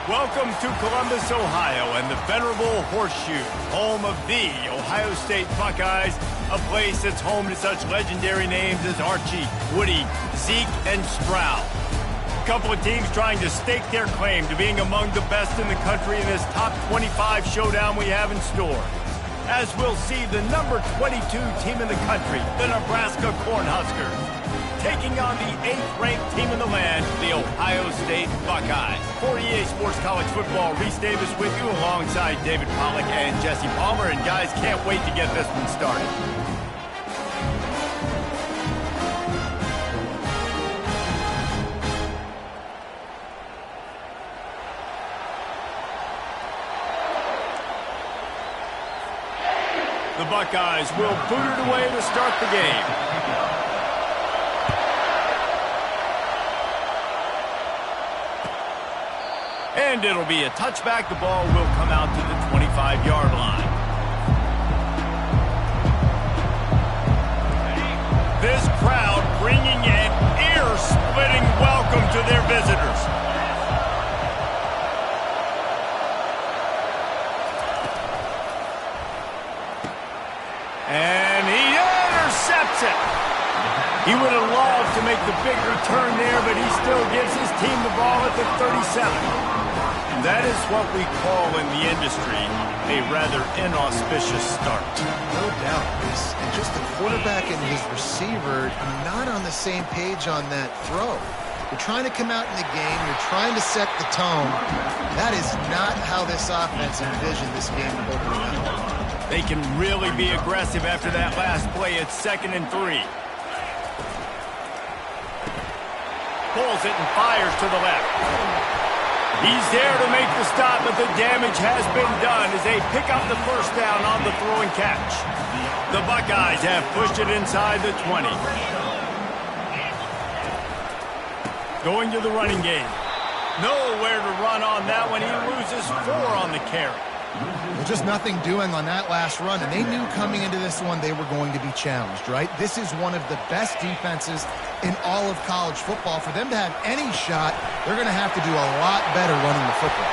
Welcome to Columbus, Ohio, and the venerable Horseshoe, home of the Ohio State Buckeyes, a place that's home to such legendary names as Archie, Woody, Zeke, and Stroud. A couple of teams trying to stake their claim to being among the best in the country in this top 25 showdown we have in store. As we'll see the number 22 team in the country, the Nebraska Cornhuskers, taking on the 8th-ranked team in the land, the Ohio State Buckeyes. For EA Sports College Football, Reese Davis with you alongside David Pollack and Jesse Palmer. And guys, can't wait to get this one started. The Buckeyes will boot it away to start the game. And it'll be a touchback. The ball will come out to the 25-yard line. This crowd bringing an ear-splitting welcome to their visitors. And he intercepts it. He would have loved to make the big return there, but he still gives his team the ball at the 37. That is what we call in the industry a rather inauspicious start. No doubt. And just the quarterback and his receiver not on the same page on that throw. You're trying to come out in the game. You're trying to set the tone. That is not how this offense envisioned this game opening up. They can really be aggressive after that last play. It's 2nd and 3. Pulls it and fires to the left. He's there to make the stop, but the damage has been done as they pick up the first down on the throw and catch. The Buckeyes have pushed it inside the 20. Going to the running game. Nowhere to run on that one. He loses 4 on the carry. Well, just nothing doing on that last run, and they knew coming into this one they were going to be challenged, right? This is one of the best defenses in all of college football. For them to have any shot, they're going to have to do a lot better running the football.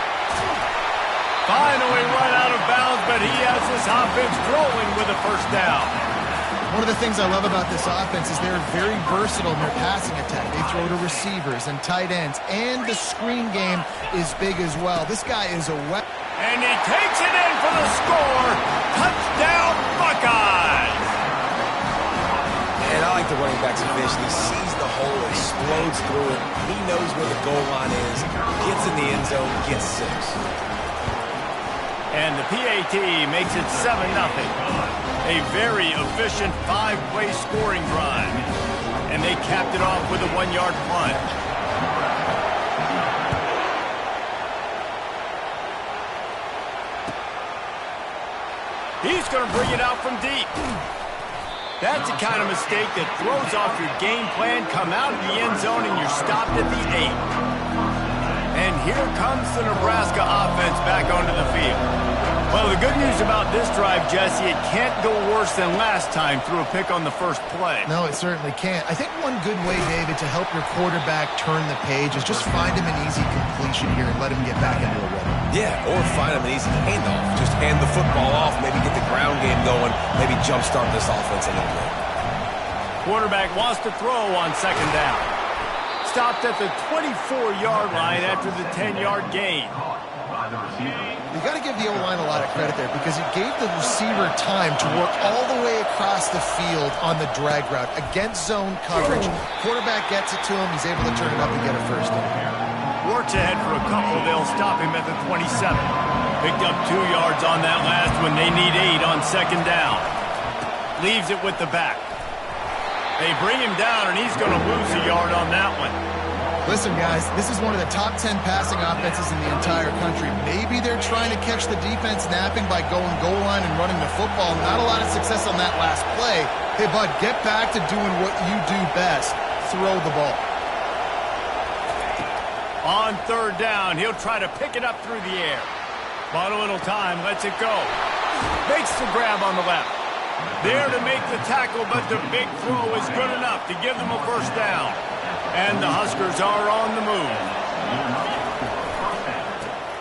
Finally run out of bounds, but he has this offense rolling with a first down. One of the things I love about this offense is they're very versatile in their passing attack. They throw to receivers and tight ends, and the screen game is big as well. This guy is a weapon. And he takes it in for the score. Touchdown, Buckeyes! And I like the running back's vision. He sees the hole, explodes through it. He knows where the goal line is, gets in the end zone, gets 6. And the PAT makes it 7-0. A very efficient 5-play scoring drive. And they capped it off with a 1-yard plunge. He's going to bring it out from deep. That's the kind of mistake that throws off your game plan. Come out of the end zone and you're stopped at the 8. And here comes the Nebraska offense back onto the field. Well, the good news about this drive, Jesse, it can't go worse than last time through a pick on the first play. No, it certainly can't. I think one good way, David, to help your quarterback turn the page is just find him an easy completion here and let him get back into a rhythm. Yeah, or find him an easy handoff. Just hand the football off, maybe get the ground game going, maybe jumpstart this offense a little bit. Quarterback wants to throw on 2nd down. Stopped at the 24-yard line after the 10-yard gain. You got to give the O-line a lot of credit there because it gave the receiver time to work all the way across the field on the drag route against zone coverage. Quarterback gets it to him. He's able to turn it up and get a first down. Works ahead for a couple. They'll stop him at the 27. Picked up 2 yards on that last one. They need 8 on 2nd down. Leaves it with the back. They bring him down, and he's going to lose a yard on that one. Listen, guys, this is one of the top 10 passing offenses in the entire country. Maybe they're trying to catch the defense napping by going goal line and running the football. Not a lot of success on that last play. Hey, bud, get back to doing what you do best. Throw the ball. On 3rd down, he'll try to pick it up through the air. Bought a little time, lets it go. Makes the grab on the left. There to make the tackle, but the big throw is good enough to give them a first down. And the Huskers are on the move.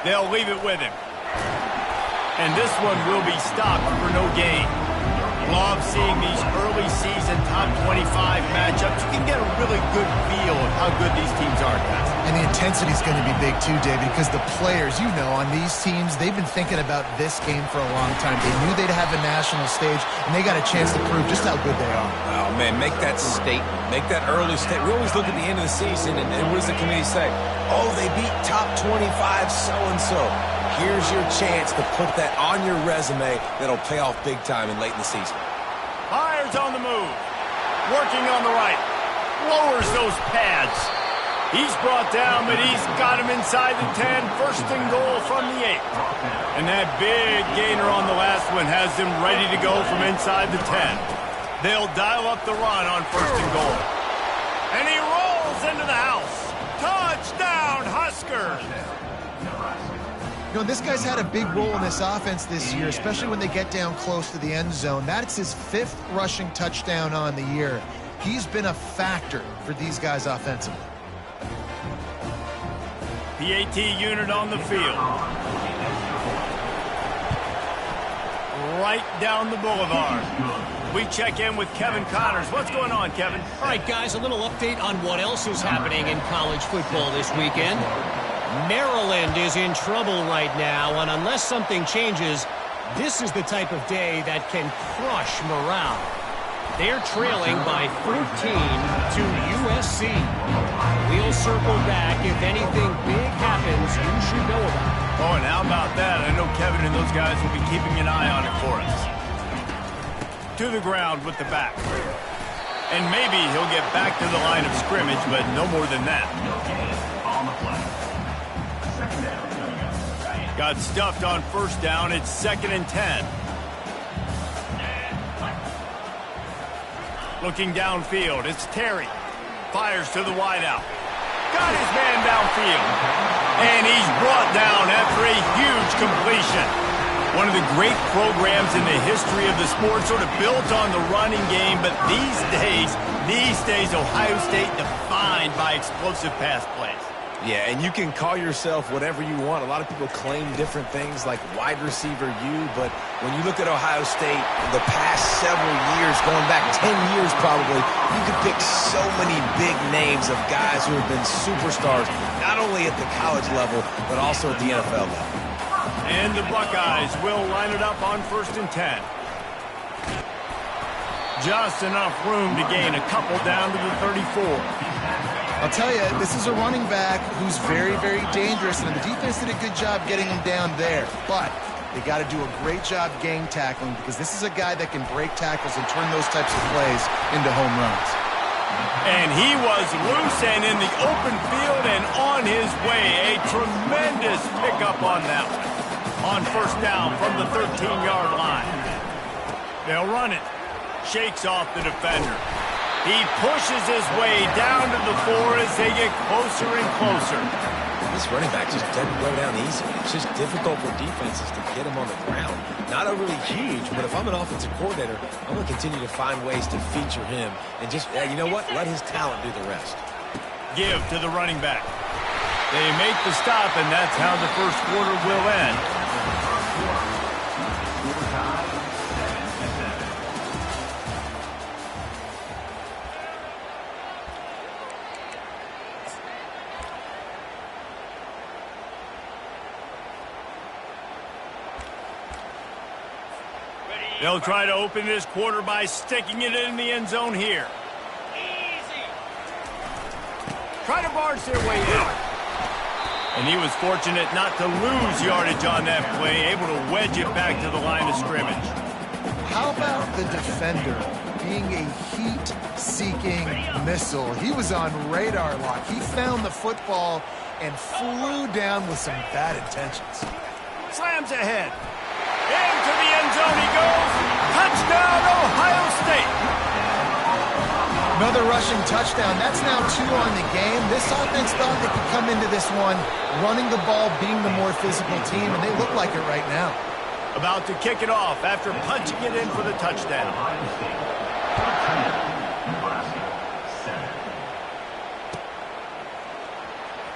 They'll leave it with him. And this one will be stopped for no gain. Love seeing these early season top 25 matchups. You can get a really good feel of how good these teams are, guys. And the intensity is going to be big too, David, because the players, you know, on these teams, they've been thinking about this game for a long time. They knew they'd have a national stage, and they got a chance to prove just how good they are. Oh, man, make that statement. Make that early statement. We always look at the end of the season, and what does the committee say? Oh, they beat top 25 so-and-so. Here's your chance to put that on your resume that'll pay off big time and late in the season. Fires on the move. Working on the right. Lowers those pads. He's brought down, but he's got him inside the 10. First and goal from the 8. And that big gainer on the last one has him ready to go from inside the 10. They'll dial up the run on first and goal. And he rolls into the house. Touchdown, Huskers! You know, this guy's had a big role in this offense this year, especially when they get down close to the end zone. That's his 5th rushing touchdown on the year. He's been a factor for these guys offensively. PAT unit on the field. Right down the boulevard. We check in with Kevin Connors. What's going on, Kevin? All right, guys, a little update on what else is happening in college football this weekend. Maryland is in trouble right now, and unless something changes, this is the type of day that can crush morale. They're trailing by 14 to USC. We'll circle back. If anything big happens, you should know about it. Oh, and how about that? I know Kevin and those guys will be keeping an eye on it for us. To the ground with the back. And maybe he'll get back to the line of scrimmage, but no more than that. Got stuffed on first down. It's 2nd and 10. Looking downfield, it's Terry. Fires to the wideout. Got his man downfield. And he's brought down after a huge completion. One of the great programs in the history of the sport, sort of built on the running game, but these days, Ohio State defined by explosive pass plays. Yeah, and you can call yourself whatever you want. A lot of people claim different things like wide receiver U, but when you look at Ohio State, the past several years, going back 10 years probably, you could pick so many big names of guys who have been superstars, not only at the college level, but also at the NFL level. And the Buckeyes will line it up on 1st and 10. Just enough room to gain a couple down to the 34. I'll tell you, this is a running back who's very, very dangerous, and the defense did a good job getting him down there. But they got to do a great job gang tackling because this is a guy that can break tackles and turn those types of plays into home runs. And he was loose and in the open field and on his way. A tremendous pickup on that one. On first down from the 13-yard line. They'll run it. Shakes off the defender. He pushes his way down to the 4 as they get closer and closer. This running back just doesn't go down easy. It's just difficult for defenses to get him on the ground. Not overly huge, but if I'm an offensive coordinator, I'm going to continue to find ways to feature him and just, you know what, let his talent do the rest. Give to the running back. They make the stop, and that's how the first quarter will end. They'll try to open this quarter by sticking it in the end zone here. Easy. Try to barge their way in. And he was fortunate not to lose yardage on that play, able to wedge it back to the line of scrimmage. How about the defender being a heat-seeking missile? He was on radar lock. He found the football and flew down with some bad intentions. Slams ahead. Into the end zone he goes. Touchdown, Ohio State. Another rushing touchdown. That's now 2 on the game. This offense thought they could come into this one running the ball, being the more physical team, and they look like it right now. About to kick it off after punching it in for the touchdown.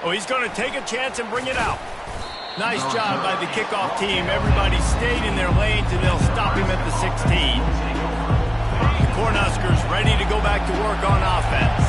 Oh, he's going to take a chance and bring it out. Nice job by the kickoff team. Everybody stayed in their lanes, and they'll stop him at the 16. The Cornhuskers ready to go back to work on offense.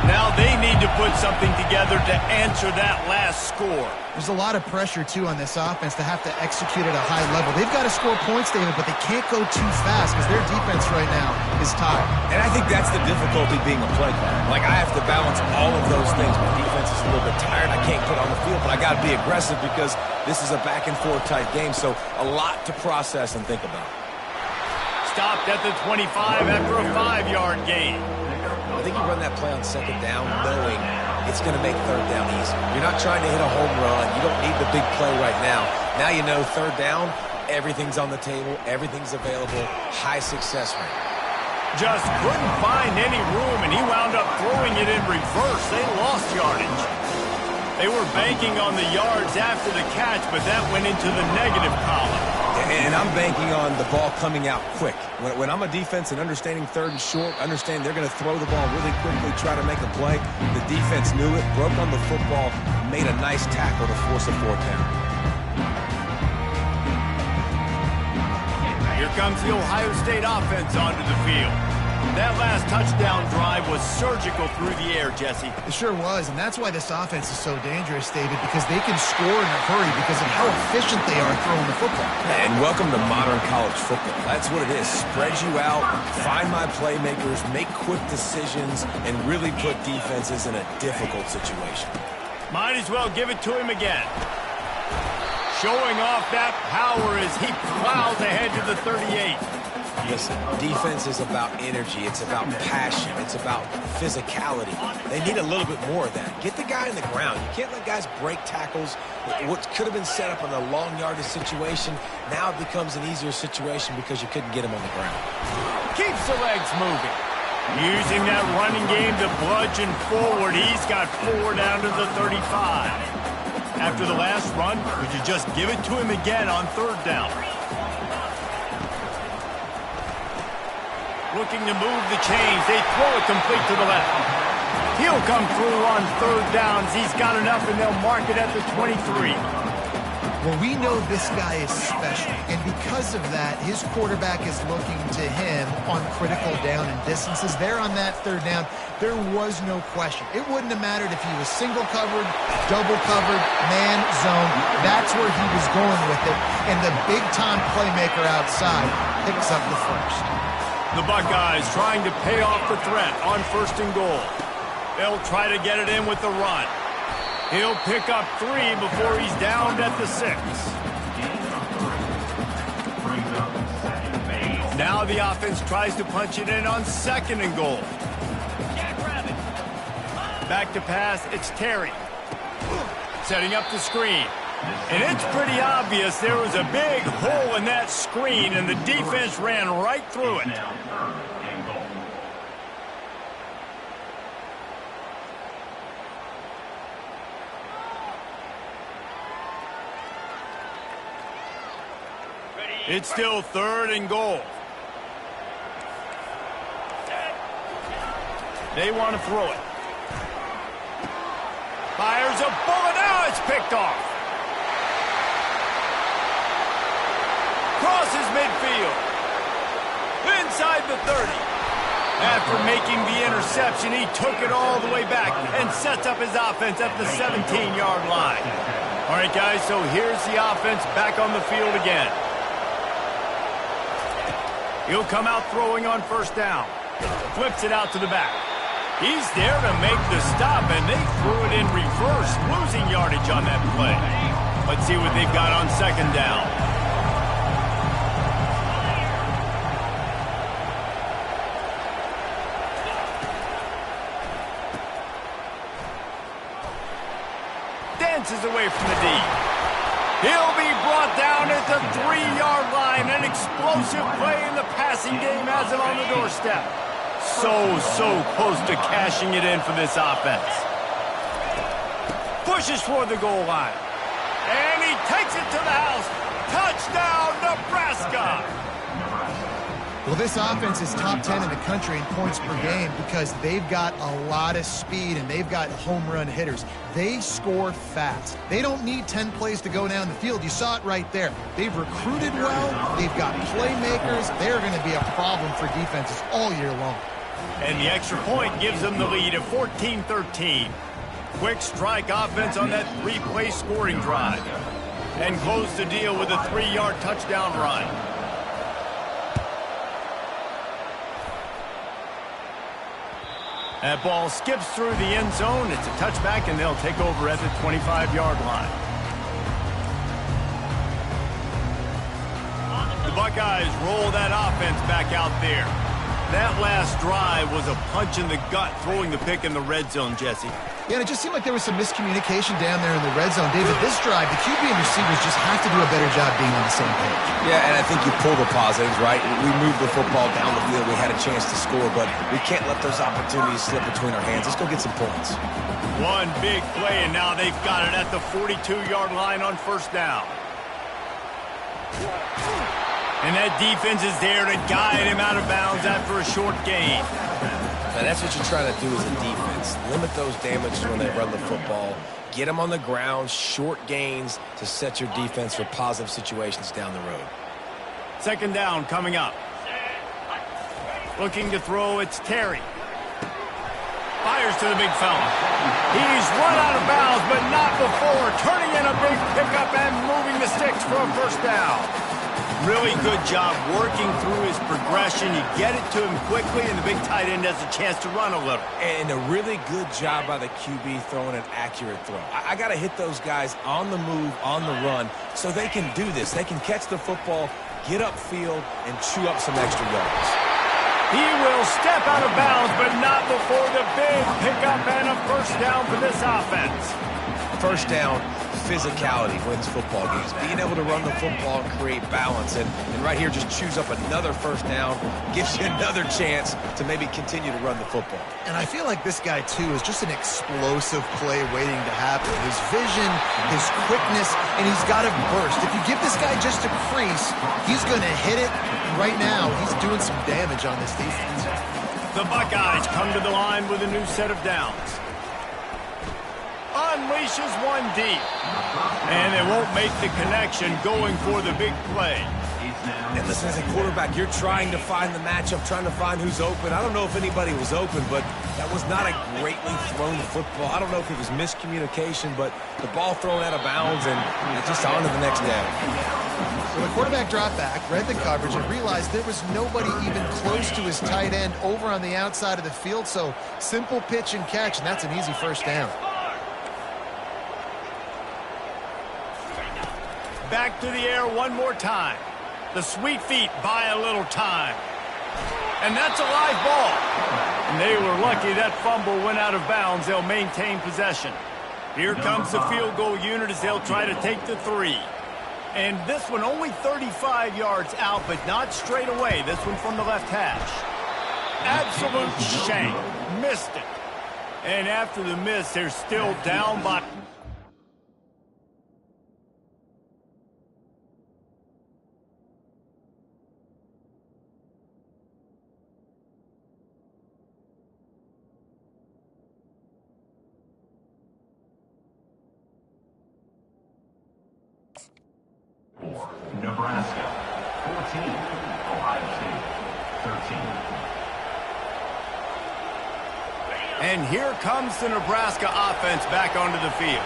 Now they need to put something together to answer that last score. There's a lot of pressure, too, on this offense to have to execute at a high level. They've got to score points, David, but they can't go too fast because their defense right now is tired. And I think that's the difficulty being a play caller. Like, I have to balance all of those things. My defense is a little bit tired. I can't get on the field, but I got to be aggressive because this is a back-and-forth type game, so a lot to process and think about. Stopped at the 25 after a 5-yard gain. I think you run that play on second down knowing it's going to make third down easy. You're not trying to hit a home run. You don't need the big play right now. Now you know third down, everything's on the table, everything's available, high success rate. Just couldn't find any room, and he wound up throwing it in reverse. They lost yardage. They were banking on the yards after the catch, but that went into the negative column. And I'm banking on the ball coming out quick. When I'm a defense and understanding third and short, understand they're going to throw the ball really quickly, try to make a play. The defense knew it, broke on the football, made a nice tackle to force a fourth down. Here comes the Ohio State offense onto the field. That last touchdown drive was surgical through the air, Jesse. It sure was, and that's why this offense is so dangerous, David, because they can score in a hurry because of how efficient they are throwing the football. And welcome to modern college football. That's what it is. Spread you out, find my playmakers, make quick decisions, and really put defenses in a difficult situation. Might as well give it to him again. Showing off that power as he plows ahead to the 38. Listen, defense is about energy. It's about passion. It's about physicality. They need a little bit more of that. Get the guy in the ground. You can't let guys break tackles. What could have been set up in a long yardage situation, now it becomes an easier situation because you couldn't get him on the ground. Keeps the legs moving. Using that running game to bludgeon forward. He's got 4 down to the 35. After the last run, would you just give it to him again on third down? Looking to move the chains. They throw it complete to the left. He'll come through on third downs. He's got enough, and they'll mark it at the 23. Well, we know this guy is special, and because of that, his quarterback is looking to him on critical down and distances. There on that third down, there was no question. It wouldn't have mattered if he was single covered, double covered, man zone. That's where he was going with it, and the big-time playmaker outside picks up the first. The Buckeyes trying to pay off the threat on first and goal. They'll try to get it in with the run. He'll pick up 3 before he's downed at the 6. Now the offense tries to punch it in on second and goal. Back to pass, it's Terry. Setting up the screen. And it's pretty obvious there was a big hole in that screen, and the defense ran right through it. It's still third and goal. They want to throw it. Fires a bullet. Now it's picked off. Crosses midfield. Inside the 30. After making the interception, he took it all the way back and sets up his offense at the 17-yard line. All right, guys, so here's the offense back on the field again. He'll come out throwing on first down. Flips it out to the back. He's there to make the stop, and they threw it in reverse, losing yardage on that play. Let's see what they've got on second down. Dances away from the D. He'll be brought down at the 3-yard line. An explosive play in the passing game has him on the doorstep. So close to cashing it in for this offense. Pushes for the goal line. And he takes it to the house. Touchdown, Nebraska! Well, this offense is top 10 in the country in points per game because they've got a lot of speed and they've got home run hitters. They score fast. They don't need 10 plays to go down the field. You saw it right there. They've recruited well. They've got playmakers. They're going to be a problem for defenses all year long. And the extra point gives them the lead at 14-13. Quick strike offense on that three-play scoring drive. And close the deal with a 3-yard touchdown run. That ball skips through the end zone. It's a touchback, and they'll take over at the 25-yard line. The Buckeyes roll that offense back out there. That last drive was a punch in the gut, throwing the pick in the red zone, Jesse. Yeah, and it just seemed like there was some miscommunication down there in the red zone. David, this drive, the QB and receivers just have to do a better job being on the same page. Yeah, and I think you pull the positives, right? We moved the football down the field. We had a chance to score, but we can't let those opportunities slip between our hands. Let's go get some points. One big play, and now they've got it at the 42-yard line on first down. And that defense is there to guide him out of bounds after a short gain. And that's what you're trying to do as a defense. Limit those damages when they run the football. Get them on the ground, short gains to set your defense for positive situations down the road. Second down coming up. Looking to throw, it's Terry. Fires to the big fella. He's run out of bounds, but not before. Turning in a big pickup and moving the sticks for a first down. Really good job working through his progression. You get it to him quickly, and the big tight end has a chance to run a little. And a really good job by the QB throwing an accurate throw. I got to hit those guys on the move, on the run, so they can do this. They can catch the football, get upfield, and chew up some extra yards. He will step out of bounds, but not before the big pickup and a first down for this offense. First down, physicality wins football games. Being able to run the football and create balance. And right here, just chews up another first down, gives you another chance to maybe continue to run the football. And I feel like this guy, too, is just an explosive play waiting to happen. His vision, his quickness, and he's got a burst. If you give this guy just a crease, he's going to hit it. Right now, he's doing some damage on this defense. The Buckeyes come to the line with a new set of downs. Unleashes one deep. And they won't make the connection going for the big play. And listen, as a quarterback, you're trying to find the matchup, trying to find who's open. I don't know if anybody was open, but that was not a greatly thrown football. I don't know if it was miscommunication, but the ball thrown out of bounds and just on to the next down. So the quarterback dropped back, read the coverage, and realized there was nobody even close to his tight end over on the outside of the field. So simple pitch and catch, and that's an easy first down. Back to the air one more time. The sweet feet buy a little time. And that's a live ball. And they were lucky that fumble went out of bounds. They'll maintain possession. Here comes the field goal unit as they'll try to take the 3. And this one only 35 yards out, but not straight away. This one from the left hash. Absolute shank. Missed it. And after the miss, they're still down by... Nebraska, 14, Ohio State, 13. And here comes the Nebraska offense back onto the field.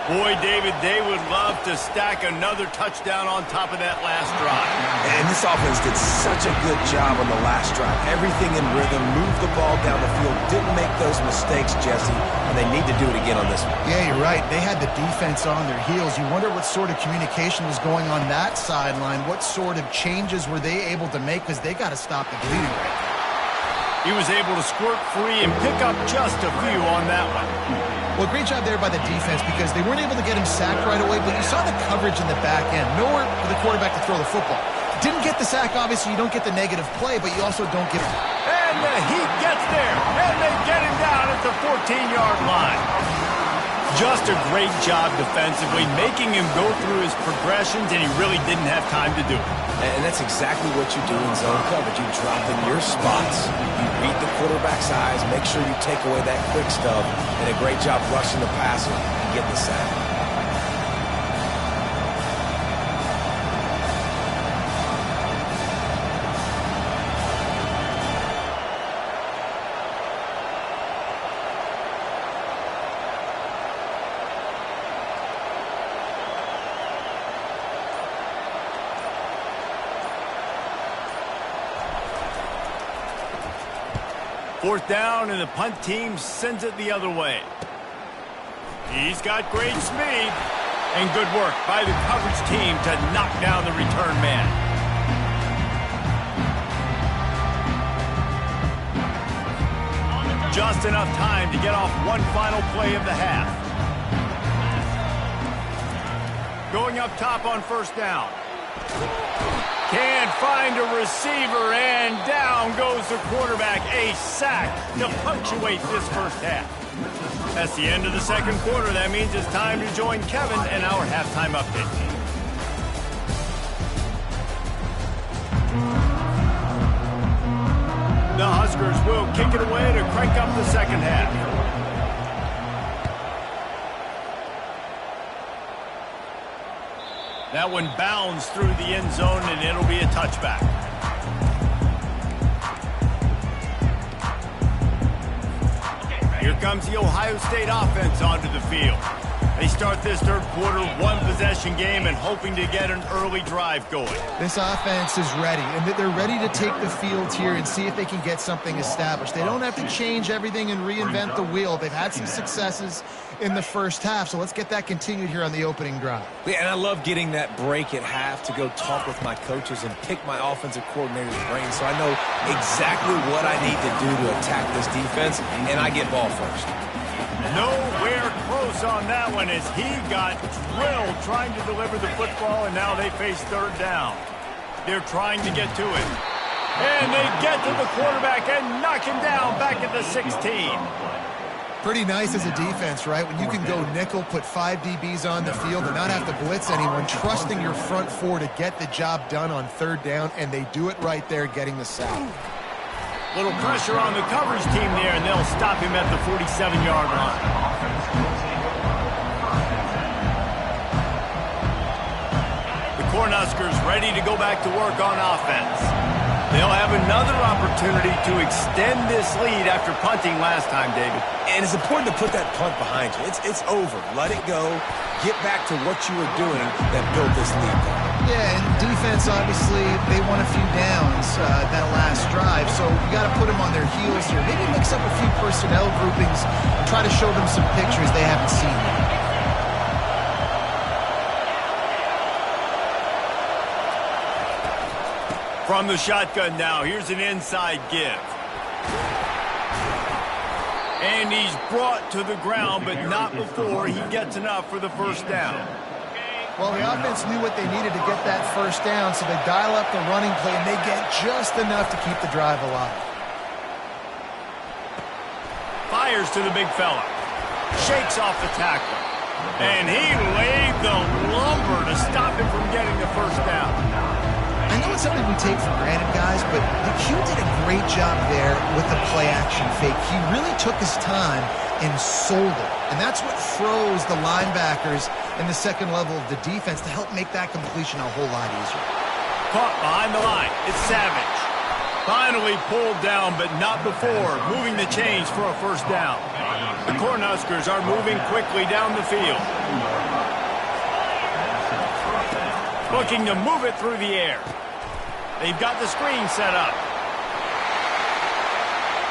Boy, David, they would love to stack another touchdown on top of that last drive. And this offense did such a good job on the last drive. Everything in rhythm, moved the ball down the field, didn't make those mistakes, Jesse, and they need to do it again on this one. Yeah, you're right. They had the defense on their heels. You wonder what sort of communication was going on that sideline. What sort of changes were they able to make, because they got to stop the bleeding right now. He was able to squirt free and pick up just a few on that one. Well, great job there by the defense, because they weren't able to get him sacked right away, but you saw the coverage in the back end. Nowhere for the quarterback to throw the football. Didn't get the sack, obviously. You don't get the negative play, but you also don't get... And the heat gets there, and they get him down at the 14-yard line. Just a great job defensively, making him go through his progressions, and he really didn't have time to do it. And that's exactly what you do in zone coverage. You drop in your spots, you read the quarterback's eyes, make sure you take away that quick stuff, and a great job rushing the passer and getting the sack. Fourth down, and the punt team sends it the other way. He's got great speed. And good work by the coverage team to knock down the return man. Just enough time to get off one final play of the half. Going up top on first down. Can't find a receiver, and down goes the quarterback. A sack to punctuate this first half. That's the end of the second quarter. That means it's time to join Kevin and our halftime update. The Huskers will kick it away to crank up the second half. That one bounds through the end zone, and it'll be a touchback. Here comes the Ohio State offense onto the field. They start this third quarter one-possession game and hoping to get an early drive going. This offense is ready, and they're ready to take the field here and see if they can get something established. They don't have to change everything and reinvent the wheel. They've had some successes in the first half, so let's get that continued here on the opening drive. Yeah, and I love getting that break at half to go talk with my coaches and pick my offensive coordinator's brain so I know exactly what I need to do to attack this defense, and I get ball first. Nowhere close on that one as he got drilled trying to deliver the football, and now they face third down. They're trying to get to it. And they get to the quarterback and knock him down back at the 16. Pretty nice as a defense, right? When you can go nickel, put 5 DBs on the field and not have to blitz anyone, trusting your front four to get the job done on third down, and they do it right there, getting the sack. Little pressure on the coverage team there, and they'll stop him at the 47-yard line. The Cornhuskers ready to go back to work on offense. They'll have another opportunity to extend this lead after punting last time, David. And it's important to put that punt behind you. It's over. Let it go. Get back to what you were doing that built this lead. Yeah, and defense, obviously, they won a few downs that last drive, so you got to put them on their heels here. Maybe mix up a few personnel groupings and try to show them some pictures they haven't seen yet. From the shotgun now, here's an inside give. And he's brought to the ground, but not before he gets enough for the first down. Well, the offense knew what they needed to get that first down, so they dial up the running play, and they get just enough to keep the drive alive. Fires to the big fella. Shakes off the tackler. And he laid the lumber to stop him from getting the first down. I know it's something we take for granted, guys, but Q did a great job there with the play-action fake. He really took his time and sold it. And that's what froze the linebackers in the second level of the defense to help make that completion a whole lot easier. Caught behind the line. It's Savage. Finally pulled down, but not before moving the chains for a first down. The Cornhuskers are moving quickly down the field. Looking to move it through the air. They've got the screen set up.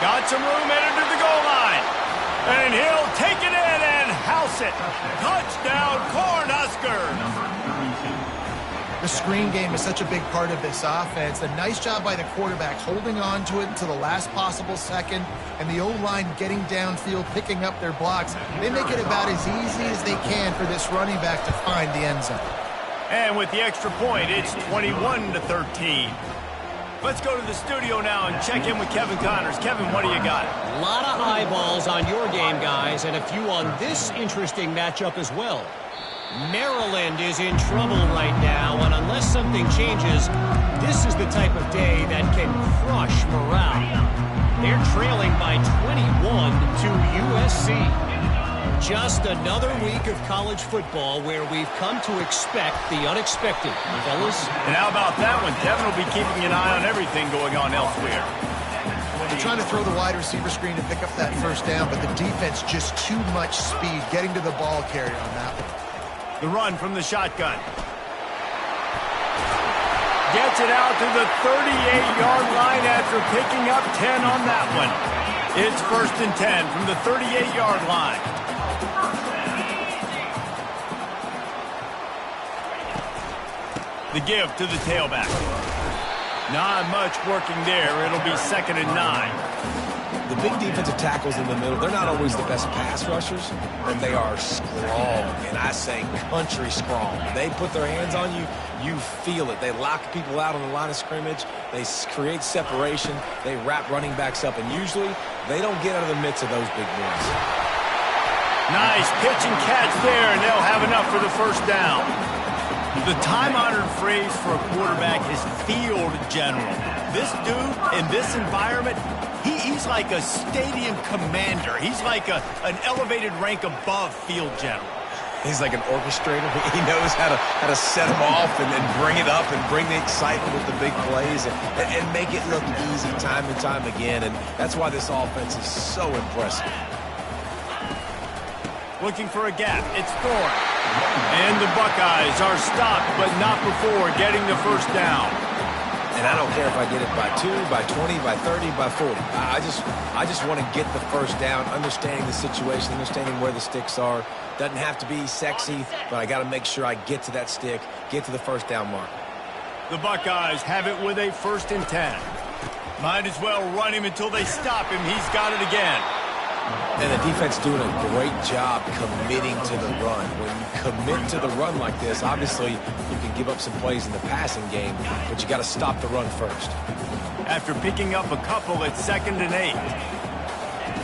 Got some room headed to the goal line. And he'll take it in and house it. Touchdown, Cornhuskers. The screen game is such a big part of this offense. A nice job by the quarterback holding on to it until the last possible second, and the O-line getting downfield, picking up their blocks. They make it about as easy as they can for this running back to find the end zone. And with the extra point, it's 21-13. Let's go to the studio now and check in with Kevin Connors. Kevin, what do you got? A lot of eyeballs on your game, guys, and a few on this interesting matchup as well. Maryland is in trouble right now, and unless something changes, this is the type of day that can crush morale. They're trailing by 21 to USC. Just another week of college football where we've come to expect the unexpected, fellas. And how about that one? Kevin will be keeping an eye on everything going on elsewhere. They're trying to throw the wide receiver screen to pick up that first down, but the defense just too much speed getting to the ball carrier on that one. The run from the shotgun. Gets it out to the 38-yard line after picking up 10 on that one. It's 1st and 10 from the 38-yard line. The give to the tailback. Not much working there. It'll be 2nd and 9. The big defensive tackles in the middle, they're not always the best pass rushers, but they are strong, and I say country strong. They put their hands on you, you feel it. They lock people out on the line of scrimmage. They create separation. They wrap running backs up, and usually they don't get out of the midst of those big ones. Nice pitch and catch there, and they'll have enough for the first down. The time-honored phrase for a quarterback is field general. This dude, in this environment, he's like a stadium commander. He's like an elevated rank above field general. He's like an orchestrator. He knows how to set them off and then bring it up and bring the excitement with the big plays and make it look easy time and time again. And that's why this offense is so impressive. Looking for a gap. It's Thorne. And the Buckeyes are stopped, but not before getting the first down. And I don't care if I get it by 2, by 20, by 30, by 40. I just want to get the first down, understanding the situation, understanding where the sticks are. Doesn't have to be sexy, but I got to make sure I get to that stick, get to the first down mark. The Buckeyes have it with a 1st and 10. Might as well run him until they stop him. He's got it again. And the defense doing a great job committing to the run. When you commit to the run like this, obviously you can give up some plays in the passing game, but you got to stop the run first. After picking up a couple, it's 2nd and 8.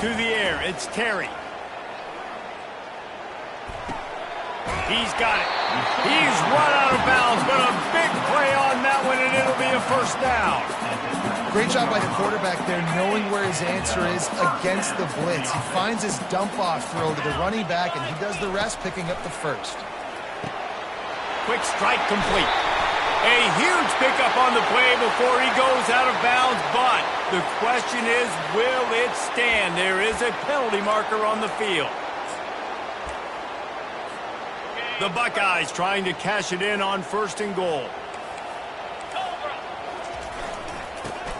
To the air, it's Terry. He's got it. He's run out of bounds, but a big play on that one, and it'll be a first down. Great job by the quarterback there, knowing where his answer is against the blitz. He finds his dump-off throw to the running back, and he does the rest, picking up the first. Quick strike complete. A huge pickup on the play before he goes out of bounds, but the question is, will it stand? There is a penalty marker on the field. The Buckeyes trying to cash it in on 1st and goal.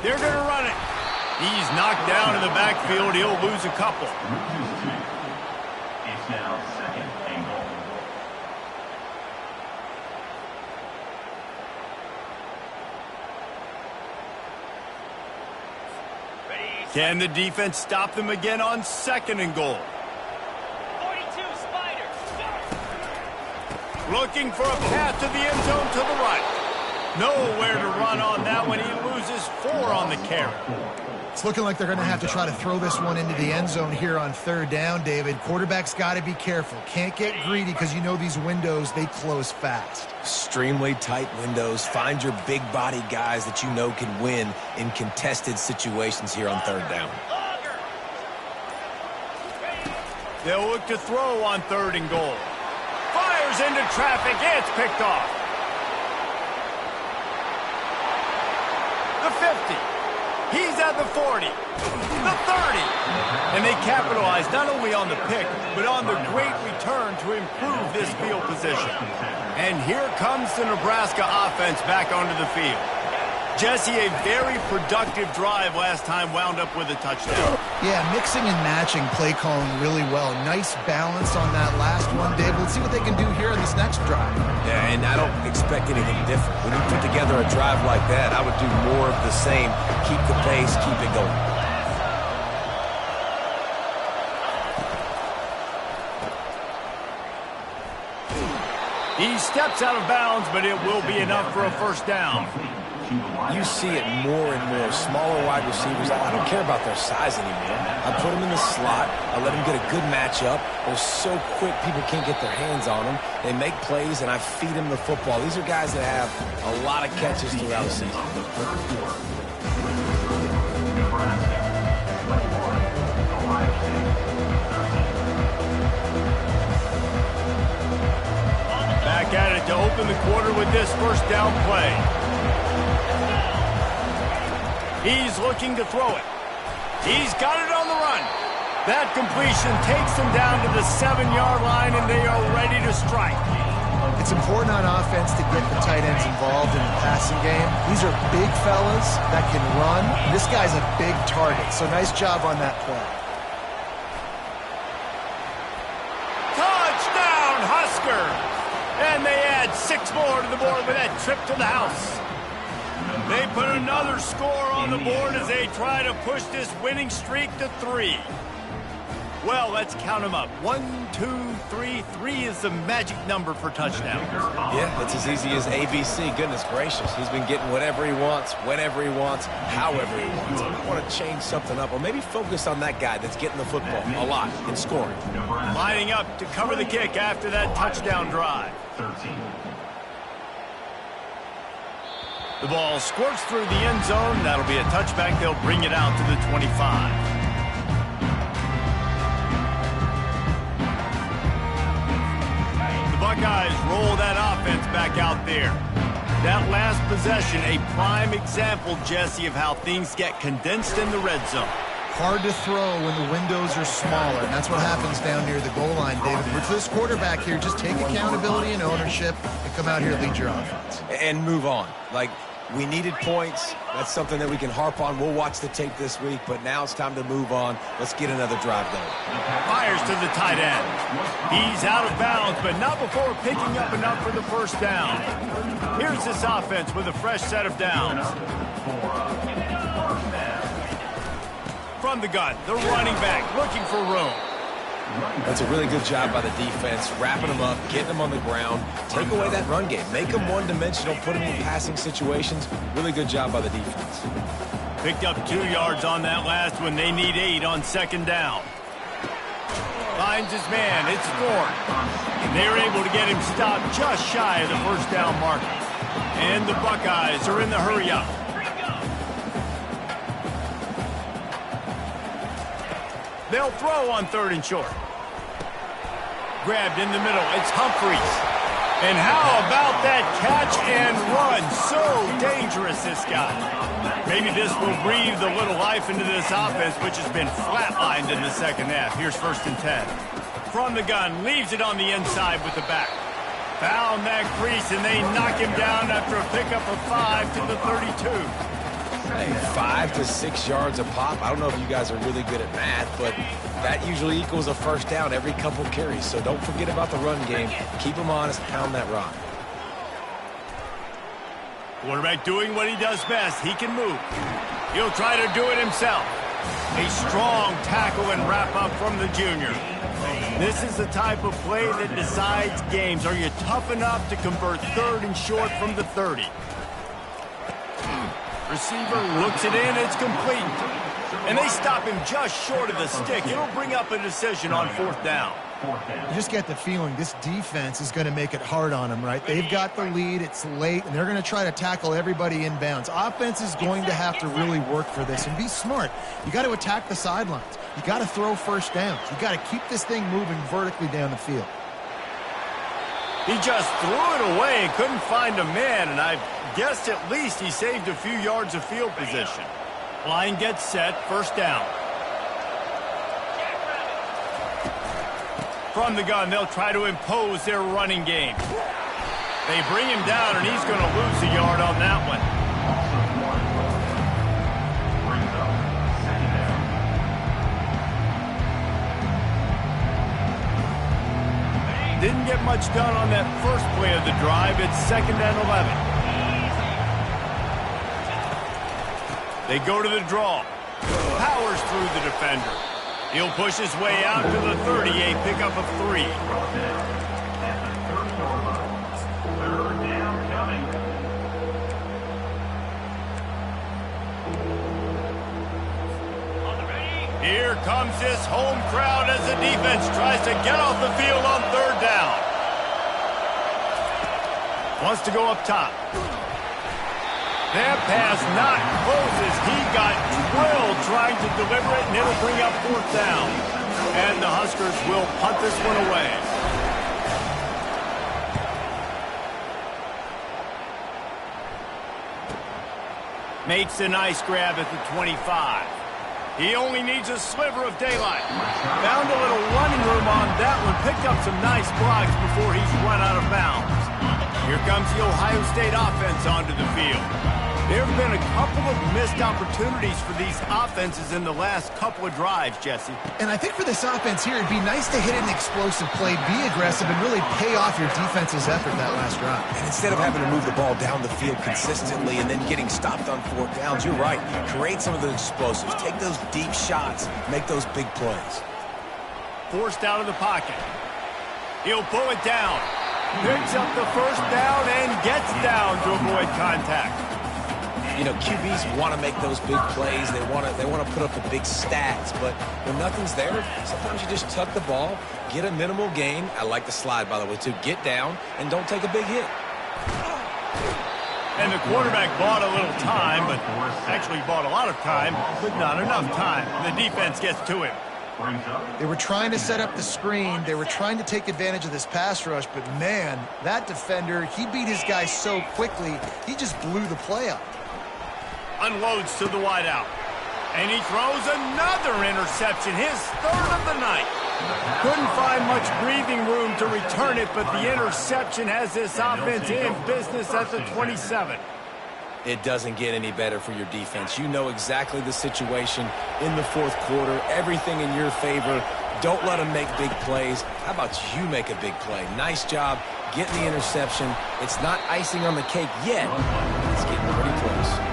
They're going to run it. He's knocked down in the backfield. He'll lose a couple. It's now 2nd and goal. Can the defense stop them again on 2nd and goal? 42 Spider. Looking for a path to the end zone to the right. Nowhere to run on that one. He loses 4 on the carry. It's looking like they're going to have to try to throw this one into the end zone here on 3rd down, David. Quarterback's got to be careful. Can't get greedy because you know these windows, they close fast. Extremely tight windows. Find your big body guys that you know can win in contested situations here on 3rd down. They'll look to throw on 3rd and goal. Fires into traffic. It's picked off. The 50. He's at the 40. The 30. And they capitalize not only on the pick, but on the great return to improve this field position. And here comes the Nebraska offense back onto the field. Jesse, a very productive drive last time, wound up with a touchdown. Yeah, mixing and matching play calling really well. Nice balance on that last one, Dave. Let's see what they can do here in this next drive. Yeah, and I don't expect anything different. When you put together a drive like that, I would do more of the same. Keep the pace, keep it going. He steps out of bounds, but it will be enough for a first down. You see it more and more. Smaller wide receivers, I don't care about their size anymore. I put them in the slot. I let them get a good matchup. They're so quick, people can't get their hands on them. They make plays, and I feed them the football. These are guys that have a lot of catches throughout the season. Back at it to open the quarter with this first down play. He's looking to throw it. He's got it on the run. That completion takes them down to the 7-yard line, and they are ready to strike. It's important on offense to get the tight ends involved in the passing game. These are big fellas that can run. This guy's a big target, so nice job on that play. Touchdown, Husker! And they add 6 more to the board with that trip to the house. They put another score on the board as they try to push this winning streak to 3. Well, let's count them up. 1, 2, 3. 3 is the magic number for touchdowns. Yeah, it's as easy as ABC. Goodness gracious. He's been getting whatever he wants, whenever he wants, however he wants. I want to change something up, or maybe focus on that guy that's getting the football a lot and scoring. Lining up to cover the kick after that touchdown drive. 13. The ball squirts through the end zone. That'll be a touchback. They'll bring it out to the 25. The Buckeyes roll that offense back out there. That last possession, a prime example, Jesse, of how things get condensed in the red zone. Hard to throw when the windows are smaller, and that's what happens down near the goal line, David. For this quarterback here, just take accountability and ownership and come out here and lead your offense. And move on. Like, we needed points. That's something that we can harp on. We'll watch the tape this week, but now it's time to move on. Let's get another drive going. Fires to the tight end. He's out of bounds, but not before picking up enough for the first down. Here's this offense with a fresh set of downs. From the gun, the running back looking for room. That's a really good job by the defense, wrapping them up, getting them on the ground, take away that run game, make them one-dimensional, put them in passing situations. Really good job by the defense. Picked up 2 yards on that last one. They need 8 on second down. Finds his man. It's Thorne. They're able to get him stopped just shy of the first down marker. And the Buckeyes are in the hurry-up. They'll throw on 3rd and short. Grabbed in the middle. It's Humphreys. And how about that catch and run? So dangerous, this guy. Maybe this will breathe a little life into this offense, which has been flatlined in the second half. Here's 1st and 10. From the gun, leaves it on the inside with the back. Found that crease, and they knock him down after a pickup of 5 to the 32. Hey, 5 to 6 yards a pop. I don't know if you guys are really good at math, but that usually equals a first down every couple carries. So don't forget about the run game. Keep them honest, pound that rock. Quarterback doing what he does best. He can move. He'll try to do it himself. A strong tackle and wrap up from the junior. This is the type of play that decides games. Are you tough enough to convert 3rd and short from the 30? Receiver looks it in, it's complete. And they stop him just short of the stick. It'll bring up a decision on 4th down. You just get the feeling this defense is going to make it hard on them, right? They've got the lead, it's late, and they're going to try to tackle everybody inbounds. Offense is going to have to really work for this and be smart. You got to attack the sidelines. You got to throw first downs. You got to keep this thing moving vertically down the field. He just threw it away and couldn't find a man, and I guessed at least he saved a few yards of field position. Line gets set, 1st down. From the gun, they'll try to impose their running game. They bring him down, and he's going to lose a yard on that one. Didn't get much done on that first play of the drive. It's 2nd and 11. They go to the draw. Powers through the defender. He'll push his way out to the 30, a pickup of 3. Here comes this home crowd as the defense tries to get off the field on third down. Wants to go up top. That pass not closes. He got drilled trying to deliver it, and it'll bring up fourth down. And the Huskers will punt this one away. Makes a nice grab at the 25. He only needs a sliver of daylight. Found a little running room on that one. Picked up some nice blocks before he's run out of bounds. Here comes the Ohio State offense onto the field. There have been a couple of missed opportunities for these offenses in the last couple of drives, Jesse. And I think for this offense here, it'd be nice to hit an explosive play, be aggressive, and really pay off your defense's effort that last drive. And instead of having to move the ball down the field consistently and then getting stopped on fourth downs, you're right. Create some of those explosives. Take those deep shots. Make those big plays. Forced out of the pocket. He'll pull it down. Picks up the first down and gets down to avoid contact. You know, QBs want to make those big plays. They want to put up the big stats. But when nothing's there, sometimes you just tuck the ball, get a minimal gain. I like the slide, by the way, too. Get down and don't take a big hit. And the quarterback bought a little time, but actually bought a lot of time, but not enough time. The defense gets to him. They were trying to set up the screen. They were trying to take advantage of this pass rush, but man, that defender, he beat his guy so quickly, he just blew the play up. Unloads to the wideout. And he throws another interception, his third of the night. Couldn't find much breathing room to return it, but the interception has this offense in business at the 27. It doesn't get any better for your defense. You know exactly the situation in the fourth quarter, everything in your favor. Don't let them make big plays. How about you make a big play? Nice job getting the interception. It's not icing on the cake yet. It's getting pretty close.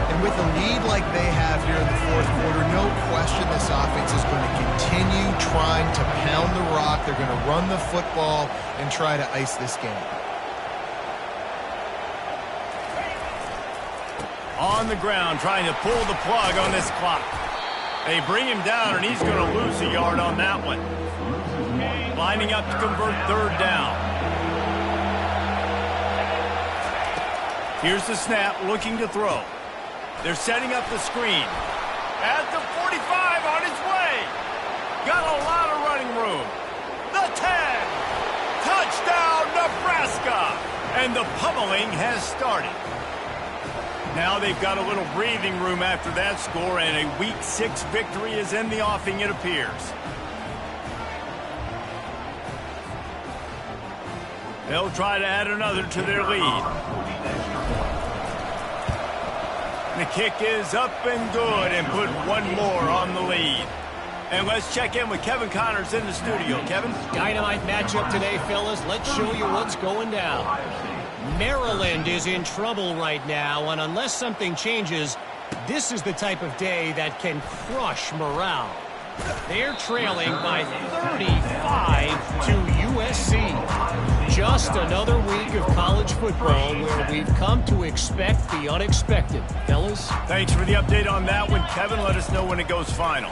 And with a lead like they have here in the fourth quarter, no question this offense is going to continue trying to pound the rock. They're going to run the football and try to ice this game. On the ground, trying to pull the plug on this clock. They bring him down, and he's going to lose a yard on that one. Lining up to convert third down. Here's the snap, looking to throw. They're setting up the screen. At the 45, on his way. Got a lot of running room. The 10. Touchdown, Nebraska. And the pummeling has started. Now they've got a little breathing room after that score, and a Week 6 victory is in the offing, it appears. They'll try to add another to their lead. The kick is up and good, and put one more on the lead. And let's check in with Kevin Connors in the studio. Kevin? Dynamite matchup today, fellas. Let's show you what's going down. Maryland is in trouble right now, and unless something changes, this is the type of day that can crush morale. They're trailing by 35 to USC. Just another week of college football where we've come to expect the unexpected. Fellas? Thanks for the update on that one, Kevin. Let us know when it goes final.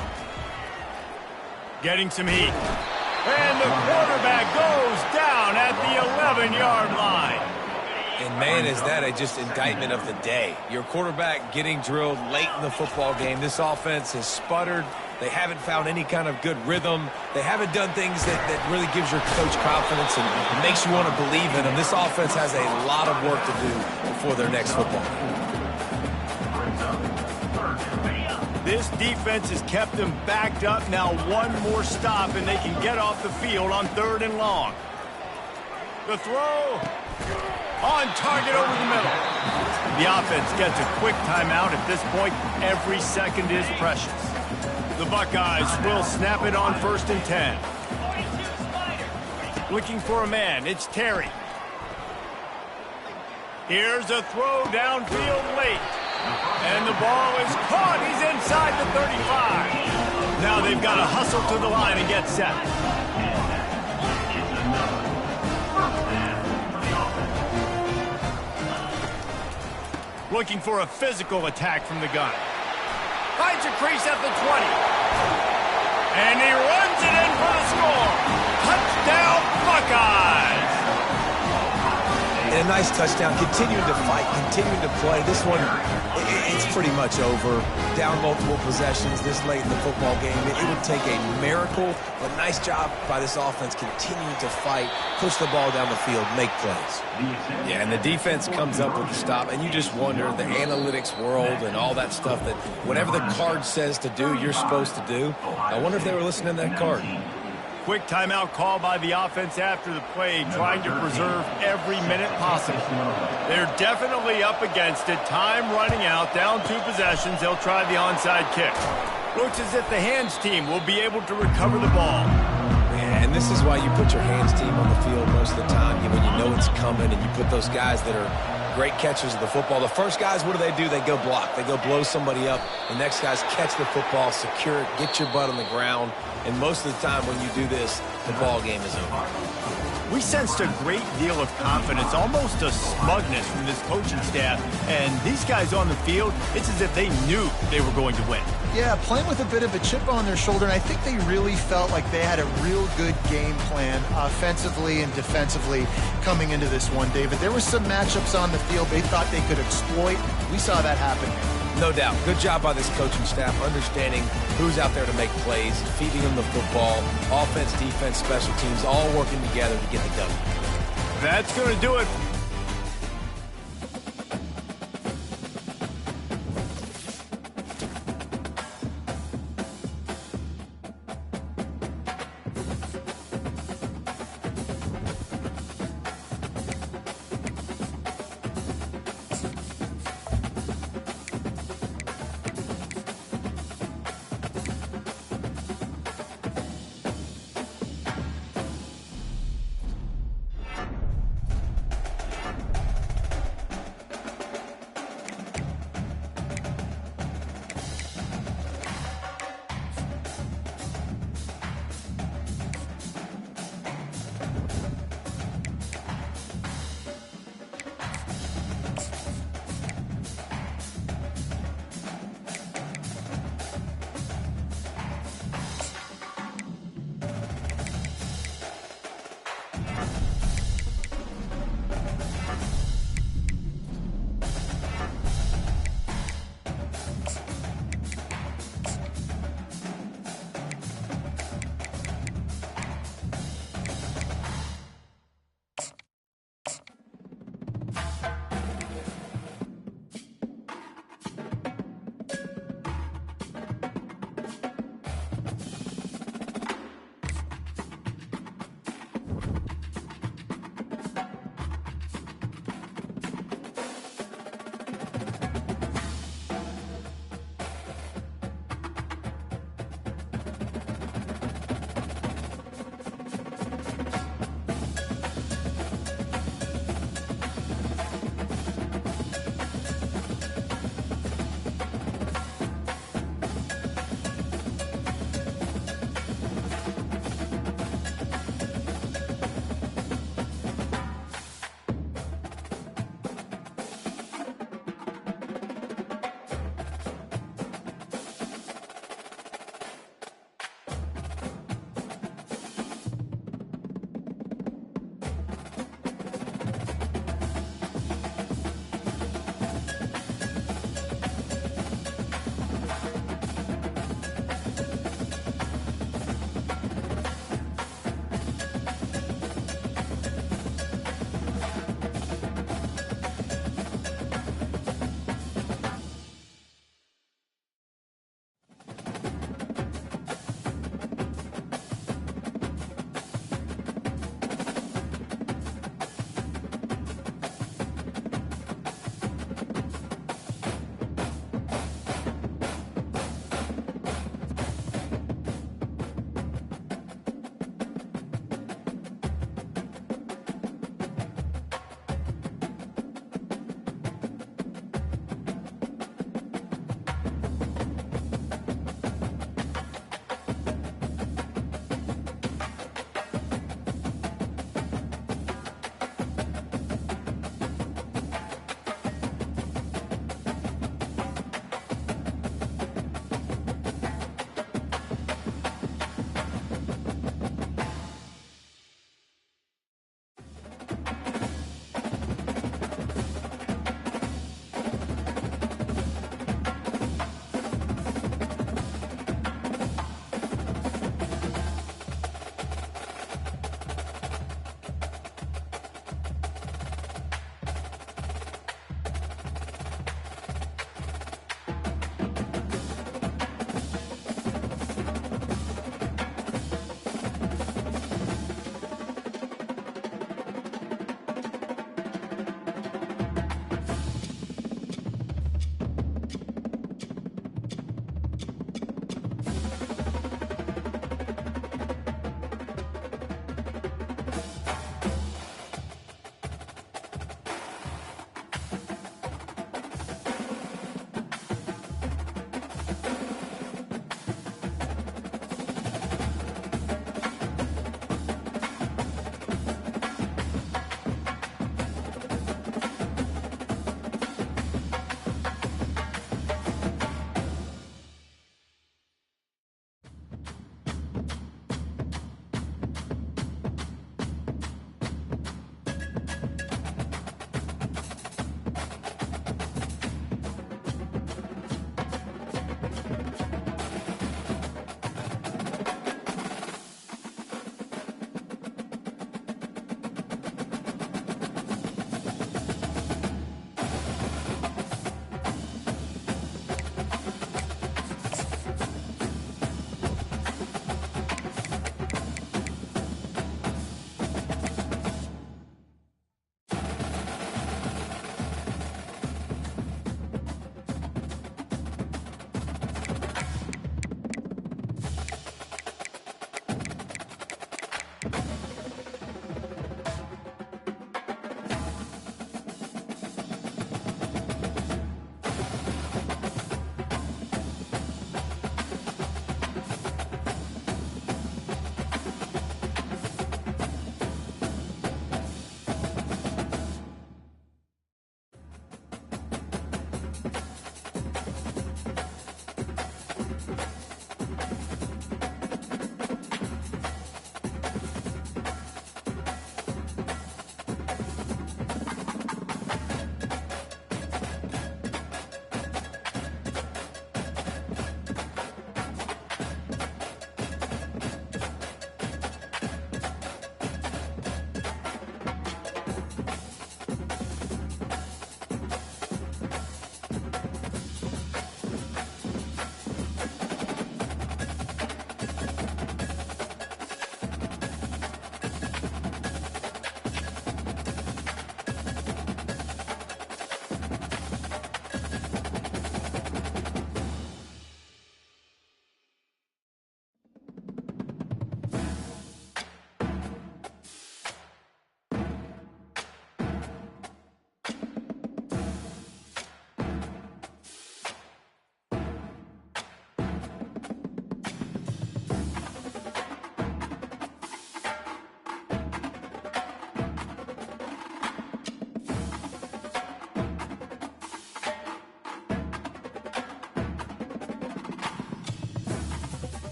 Getting some heat. And the quarterback goes down at the 11-yard line. And, man, is that just indictment of the day. Your quarterback getting drilled late in the football game. This offense has sputtered. They haven't found any kind of good rhythm. They haven't done things that really gives your coach confidence and makes you want to believe in them. This offense has a lot of work to do before their next football game. This defense has kept them backed up. Now one more stop, and they can get off the field on third and long. The throw on target over the middle. The offense gets a quick timeout. At this point, every second is precious. The Buckeyes will snap it on 1st and 10. Looking for a man. It's Terry. Here's a throw downfield late. And the ball is caught. He's inside the 35. Now they've got to hustle to the line and get set. Looking for a physical attack from the gun. Finds a crease at the 20. And he runs it in for the score. Touchdown, Buckeyes! And a nice touchdown, continuing to fight, continuing to play. This one, it's pretty much over. Down multiple possessions this late in the football game. It would take a miracle, but nice job by this offense continuing to fight, push the ball down the field, make plays. Yeah, and the defense comes up with the stop, and you just wonder, the analytics world and all that stuff, that whatever the card says to do, you're supposed to do. I wonder if they were listening to that card. Quick timeout call by the offense after the play, trying to preserve every minute possible. They're definitely up against it. Time running out, down 2 possessions. They'll try the onside kick. Looks as if the hands team will be able to recover the ball. Yeah, and this is why you put your hands team on the field most of the time, when you know it's coming, and you put those guys that are great catchers of the football. The first guys, what do? They go block. They go blow somebody up. The next guys catch the football, secure it, get your butt on the ground. And most of the time when you do this, the ball game is over. We sensed a great deal of confidence, almost a smugness from this coaching staff. And these guys on the field, it's as if they knew they were going to win. Yeah, playing with a bit of a chip on their shoulder, and I think they really felt like they had a real good game plan offensively and defensively coming into this one, David. There were some matchups on the field they thought they could exploit. We saw that happen. No doubt. Good job by this coaching staff, understanding who's out there to make plays, feeding them the football, offense, defense, special teams, all working together to get the W. That's going to do it.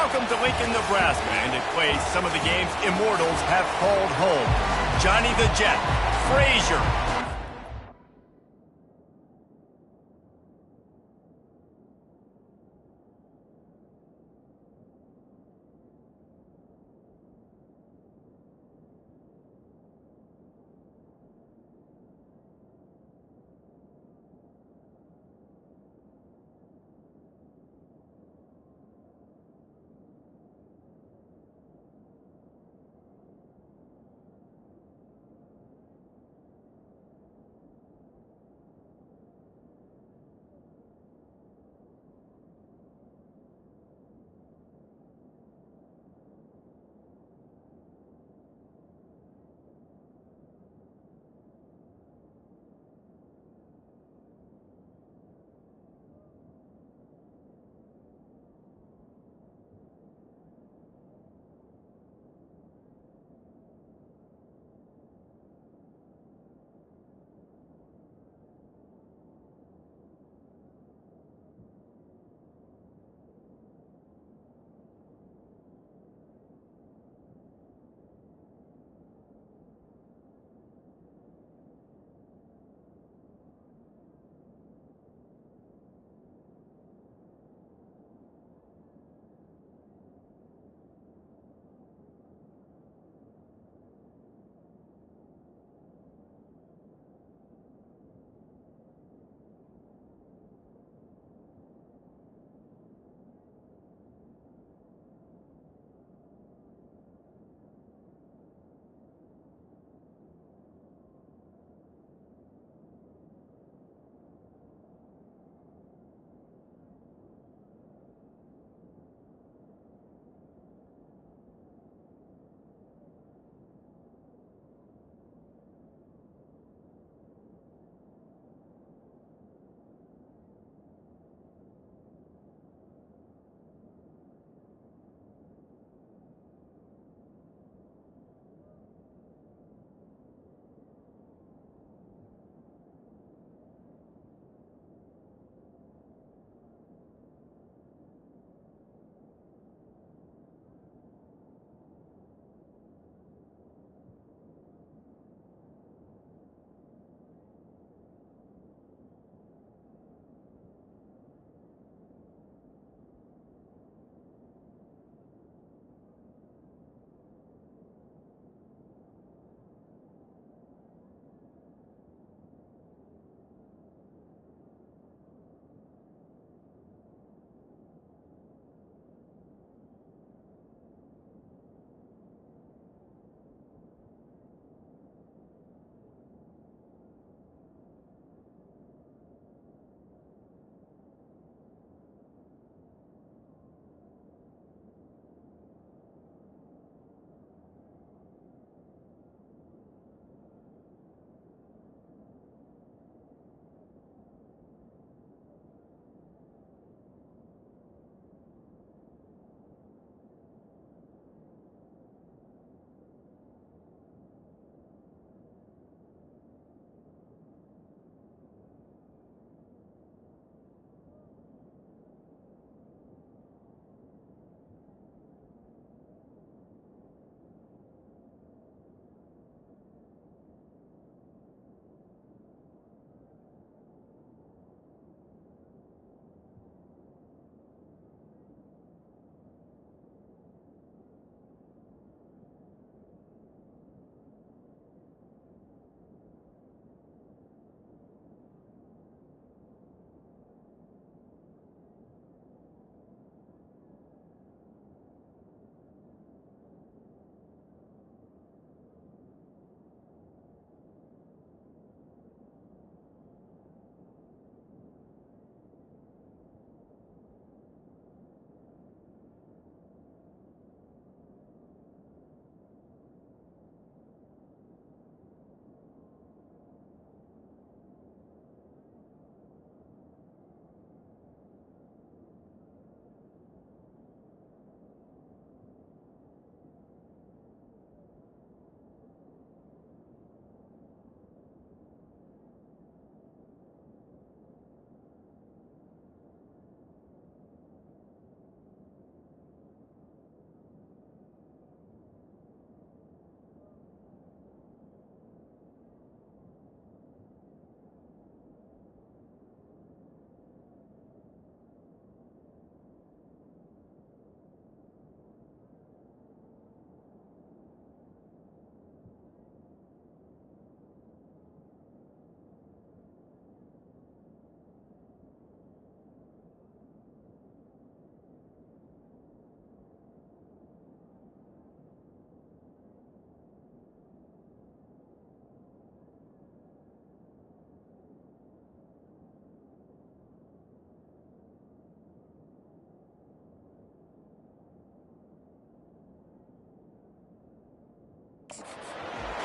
Welcome to Lincoln, Nebraska, and it plays some of the games Immortals have called home. Johnny the Jet, Frazier,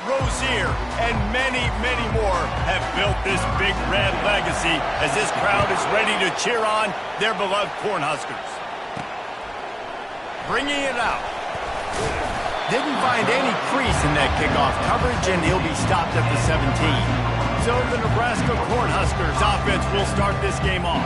Rozier, and many, many more have built this Big Red legacy as this crowd is ready to cheer on their beloved Cornhuskers. Bringing it out. Didn't find any crease in that kickoff coverage, and he'll be stopped at the 17. So the Nebraska Cornhuskers offense will start this game off.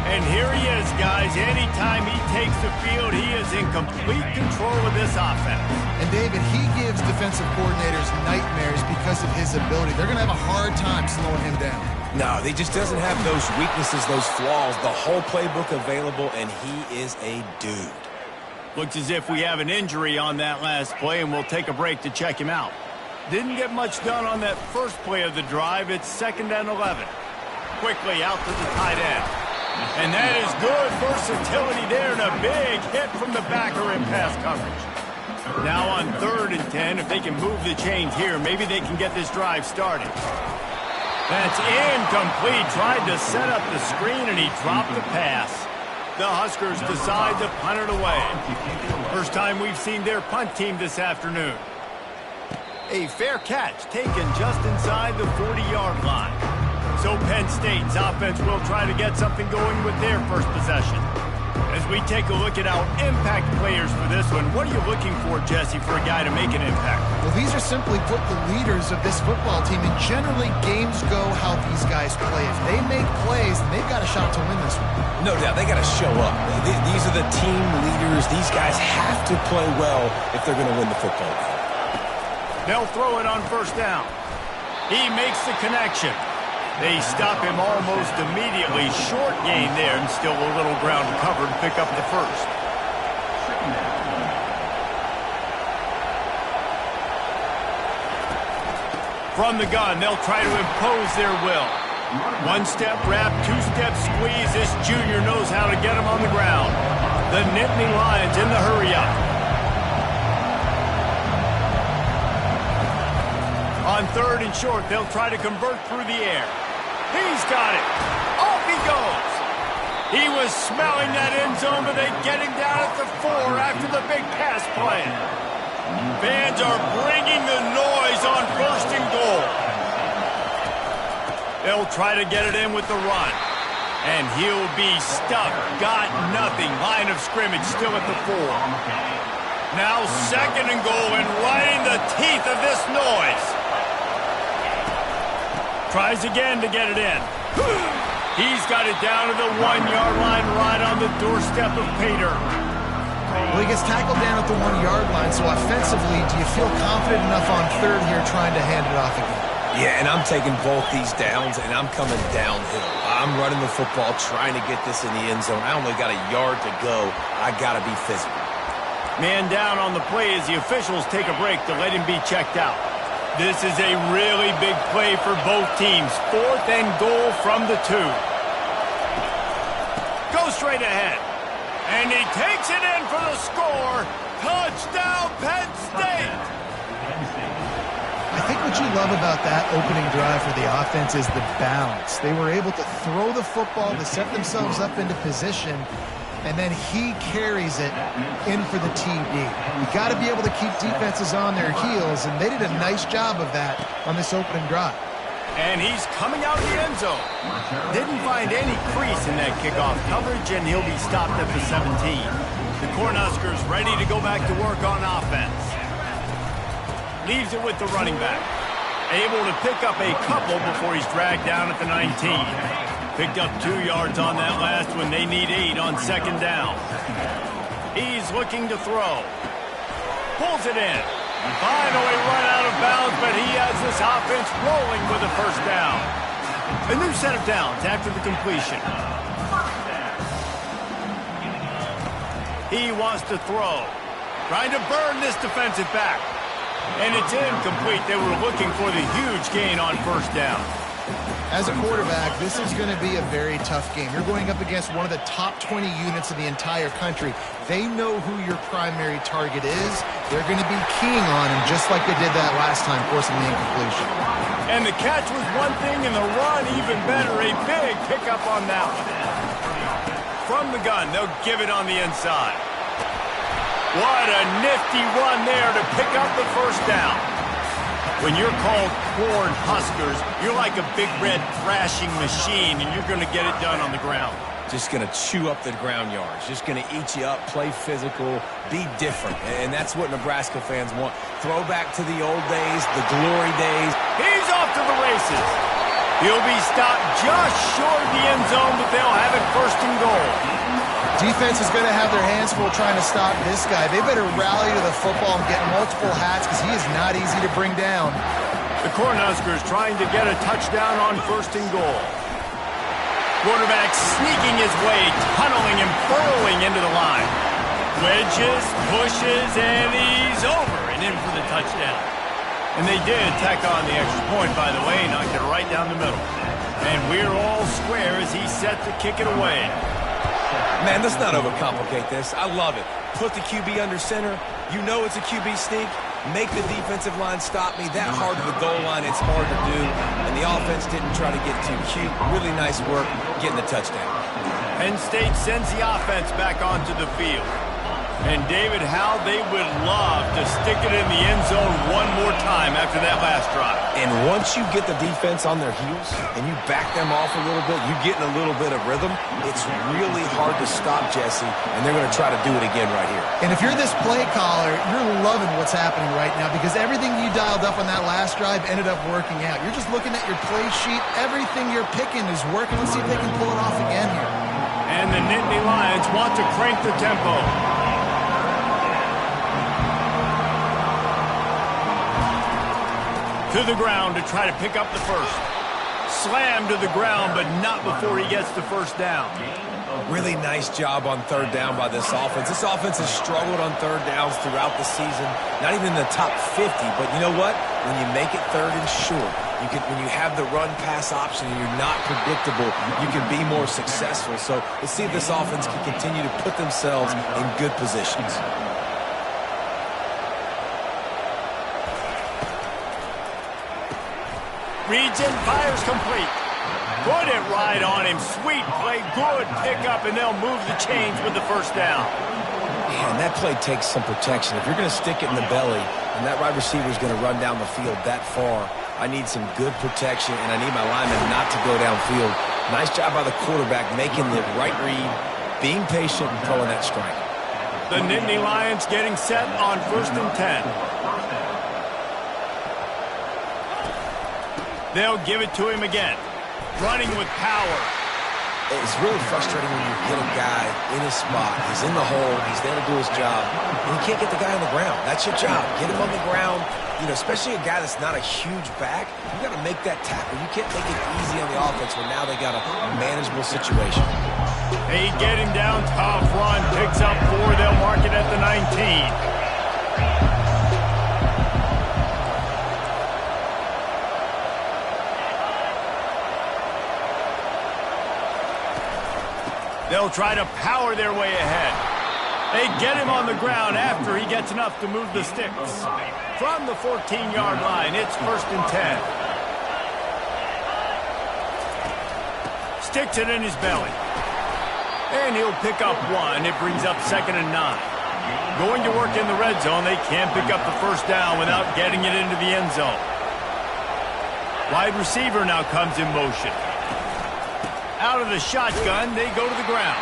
And here he is, guys. Anytime he takes the field, he is in complete control of this offense. And, David, he gives defensive coordinators nightmares because of his ability. They're going to have a hard time slowing him down. No, he just doesn't have those weaknesses, those flaws, the whole playbook available, and he is a dude. Looks as if we have an injury on that last play, and we'll take a break to check him out. Didn't get much done on that first play of the drive. It's 2nd and 11. Quickly out to the tight end. And that is good versatility there, and a big hit from the backer in pass coverage. Now on 3rd and 10, if they can move the chains here, maybe they can get this drive started. That's incomplete. Tried to set up the screen, and he dropped the pass. The Huskers decide to punt it away. First time we've seen their punt team this afternoon. A fair catch taken just inside the 40-yard line. So Penn State's offense will try to get something going with their first possession. As we take a look at our impact players for this one, what are you looking for, Jesse, for a guy to make an impact? Well, these are simply put the leaders of this football team, and generally games go how these guys play. If they make plays, then they've got a shot to win this one. No doubt, they got to show up. These are the team leaders. These guys have to play well if they're going to win the football game. They'll throw it on 1st down. He makes the connection. They stop him almost immediately. Short gain there, and still a little ground to cover to pick up the first. From the gun, they'll try to impose their will. 1-step wrap, 2-step squeeze. This junior knows how to get him on the ground. The Nittany Lions in the hurry-up. On 3rd and short, they'll try to convert through the air. He's got it. Off he goes. He was smelling that end zone, but they get him down at the 4 after the big pass play. Fans are bringing the noise on 1st and goal. They'll try to get it in with the run. And he'll be stuck. Got nothing. Line of scrimmage still at the 4. Now 2nd and goal, and right in the teeth of this noise. Tries again to get it in. He's got it down to the 1-yard line, right on the doorstep of Pater. Well, he gets tackled down at the 1-yard line, so offensively, do you feel confident enough on 3rd here trying to hand it off again? Yeah, and I'm taking both these downs, and I'm coming downhill. I'm running the football, trying to get this in the end zone. I only got a yard to go. I got to be physical. Man down on the play as the officials take a break to let him be checked out. This is a really big play for both teams. 4th and goal from the 2. Go straight ahead. And he takes it in for the score. Touchdown, Penn State! I think what you love about that opening drive for the offense is the balance. They were able to throw the football to set themselves up into position, and then he carries it in for the TD. You got to be able to keep defenses on their heels, and they did a nice job of that on this opening drive. And he's coming out of the end zone. Didn't find any crease in that kickoff coverage, and he'll be stopped at the 17. The Cornhuskers ready to go back to work on offense. Leaves it with the running back. Able to pick up a couple before he's dragged down at the 19. Picked up 2 yards on that last one. They need 8 on 2nd down. He's looking to throw. Pulls it in. Finally run out of bounds, but he has this offense rolling with a 1st down. A new set of downs after the completion. He wants to throw. Trying to burn this defensive back. And it's incomplete. They were looking for the huge gain on 1st down. As a quarterback, this is going to be a very tough game. You're going up against one of the top 20 units in the entire country. They know who your primary target is. They're going to be keying on him just like they did that last time, forcing the incompletion. And the catch was one thing, and the run even better. A big pickup on that one. From the gun, they'll give it on the inside. What a nifty run there to pick up the first down. When you're called corn huskers, you're like a big red thrashing machine, and you're going to get it done on the ground. Just going to chew up the ground yards. Just going to eat you up, play physical, be different. And that's what Nebraska fans want. Throwback to the old days, the glory days. He's off to the races. He'll be stopped just short of the end zone, but they'll have it first and goal. Defense is going to have their hands full trying to stop this guy. They better rally to the football and get multiple hats because he is not easy to bring down. The Cornhuskers trying to get a touchdown on first and goal. Quarterback sneaking his way, tunneling and burrowing into the line. Wedges, pushes, and he's over and in for the touchdown. And they did tack on the extra point, by the way, knocked it right down the middle. And we're all square as he's set to kick it away. Man, let's not overcomplicate this. I love it. Put the QB under center. You know it's a QB sneak. Make the defensive line stop me. That hard to the goal line, it's hard to do. And the offense didn't try to get too cute. Really nice work getting the touchdown. Penn State sends the offense back onto the field. And David, how they would love to stick it in the end zone one more time after that last drive. And once you get the defense on their heels and you back them off a little bit, you get in a little bit of rhythm, it's really hard to stop Jesse, and they're going to try to do it again right here. And if you're this play caller, you're loving what's happening right now because everything you dialed up on that last drive ended up working out. You're just looking at your play sheet. Everything you're picking is working. Let's see if they can pull it off again here. And the Nittany Lions want to crank the tempo. To the ground to try to pick up the first. Slam to the ground, but not before he gets the first down. Really nice job on third down by this offense. This offense has struggled on third downs throughout the season. Not even in the top 50, but you know what? When you make it third and short, when you have the run-pass option and you're not predictable, you can be more successful. So let's see if this offense can continue to put themselves in good positions. Reads in, fires complete. Put it right on him. Sweet play, good pickup, and they'll move the chains with the first down. Man, that play takes some protection. If you're going to stick it in the belly and that wide receiver is going to run down the field that far, I need some good protection, and I need my lineman not to go downfield. Nice job by the quarterback making the right read, being patient, and throwing that strike. The Nittany Lions getting set on 1st and 10. They'll give it to him again. Running with power. It's really frustrating when you get a guy in his spot. He's in the hole. He's there to do his job. And you can't get the guy on the ground. That's your job. Get him on the ground. You know, especially a guy that's not a huge back. You got to make that tackle. You can't make it easy on the offense when now they got a manageable situation. They get him down. Tough run. Picks up 4. They'll mark it at the 19. They'll try to power their way ahead. They get him on the ground after he gets enough to move the sticks. From the 14-yard line, it's 1st and 10. Sticks it in his belly. And he'll pick up 1. It brings up 2nd and 9. Going to work in the red zone, they can't pick up the first down without getting it into the end zone. Wide receiver now comes in motion. Out of the shotgun, they go to the ground.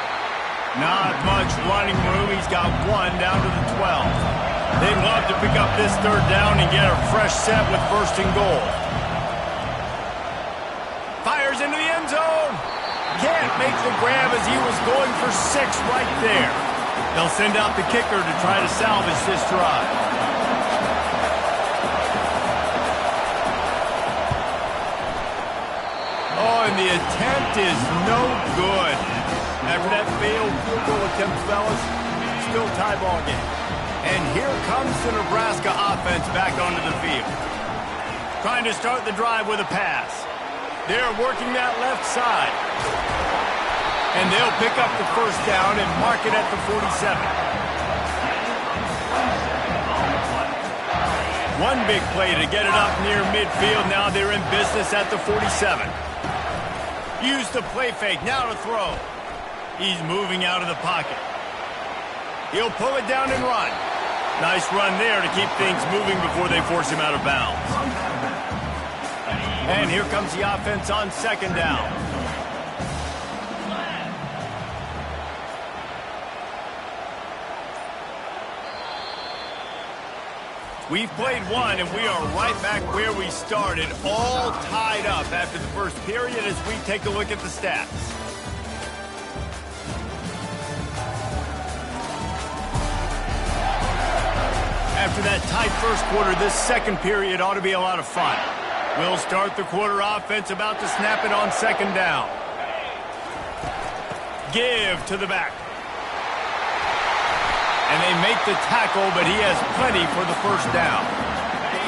Not much running room. He's got 1 down to the 12. They'd love to pick up this third down and get a fresh set with 1st and goal. Fires into the end zone. Can't make the grab as he was going for 6 right there. They'll send out the kicker to try to salvage this drive. Oh, and the attempt is no good. After that failed field goal attempt, fellas, still tie ball game. And here comes the Nebraska offense back onto the field. Trying to start the drive with a pass. They're working that left side. And they'll pick up the first down and mark it at the 47. One big play to get it up near midfield. Now they're in business at the 47. Use the play fake, now to throw. He's moving out of the pocket. He'll pull it down and run. Nice run there to keep things moving before they force him out of bounds. And here comes the offense on second down. We've played one, and we are right back where we started, all tied up after the first period as we take a look at the stats. After that tight first quarter, this second period ought to be a lot of fun. We'll start the quarter offense, about to snap it on second down. Give to the back. And they make the tackle, but he has plenty for the first down.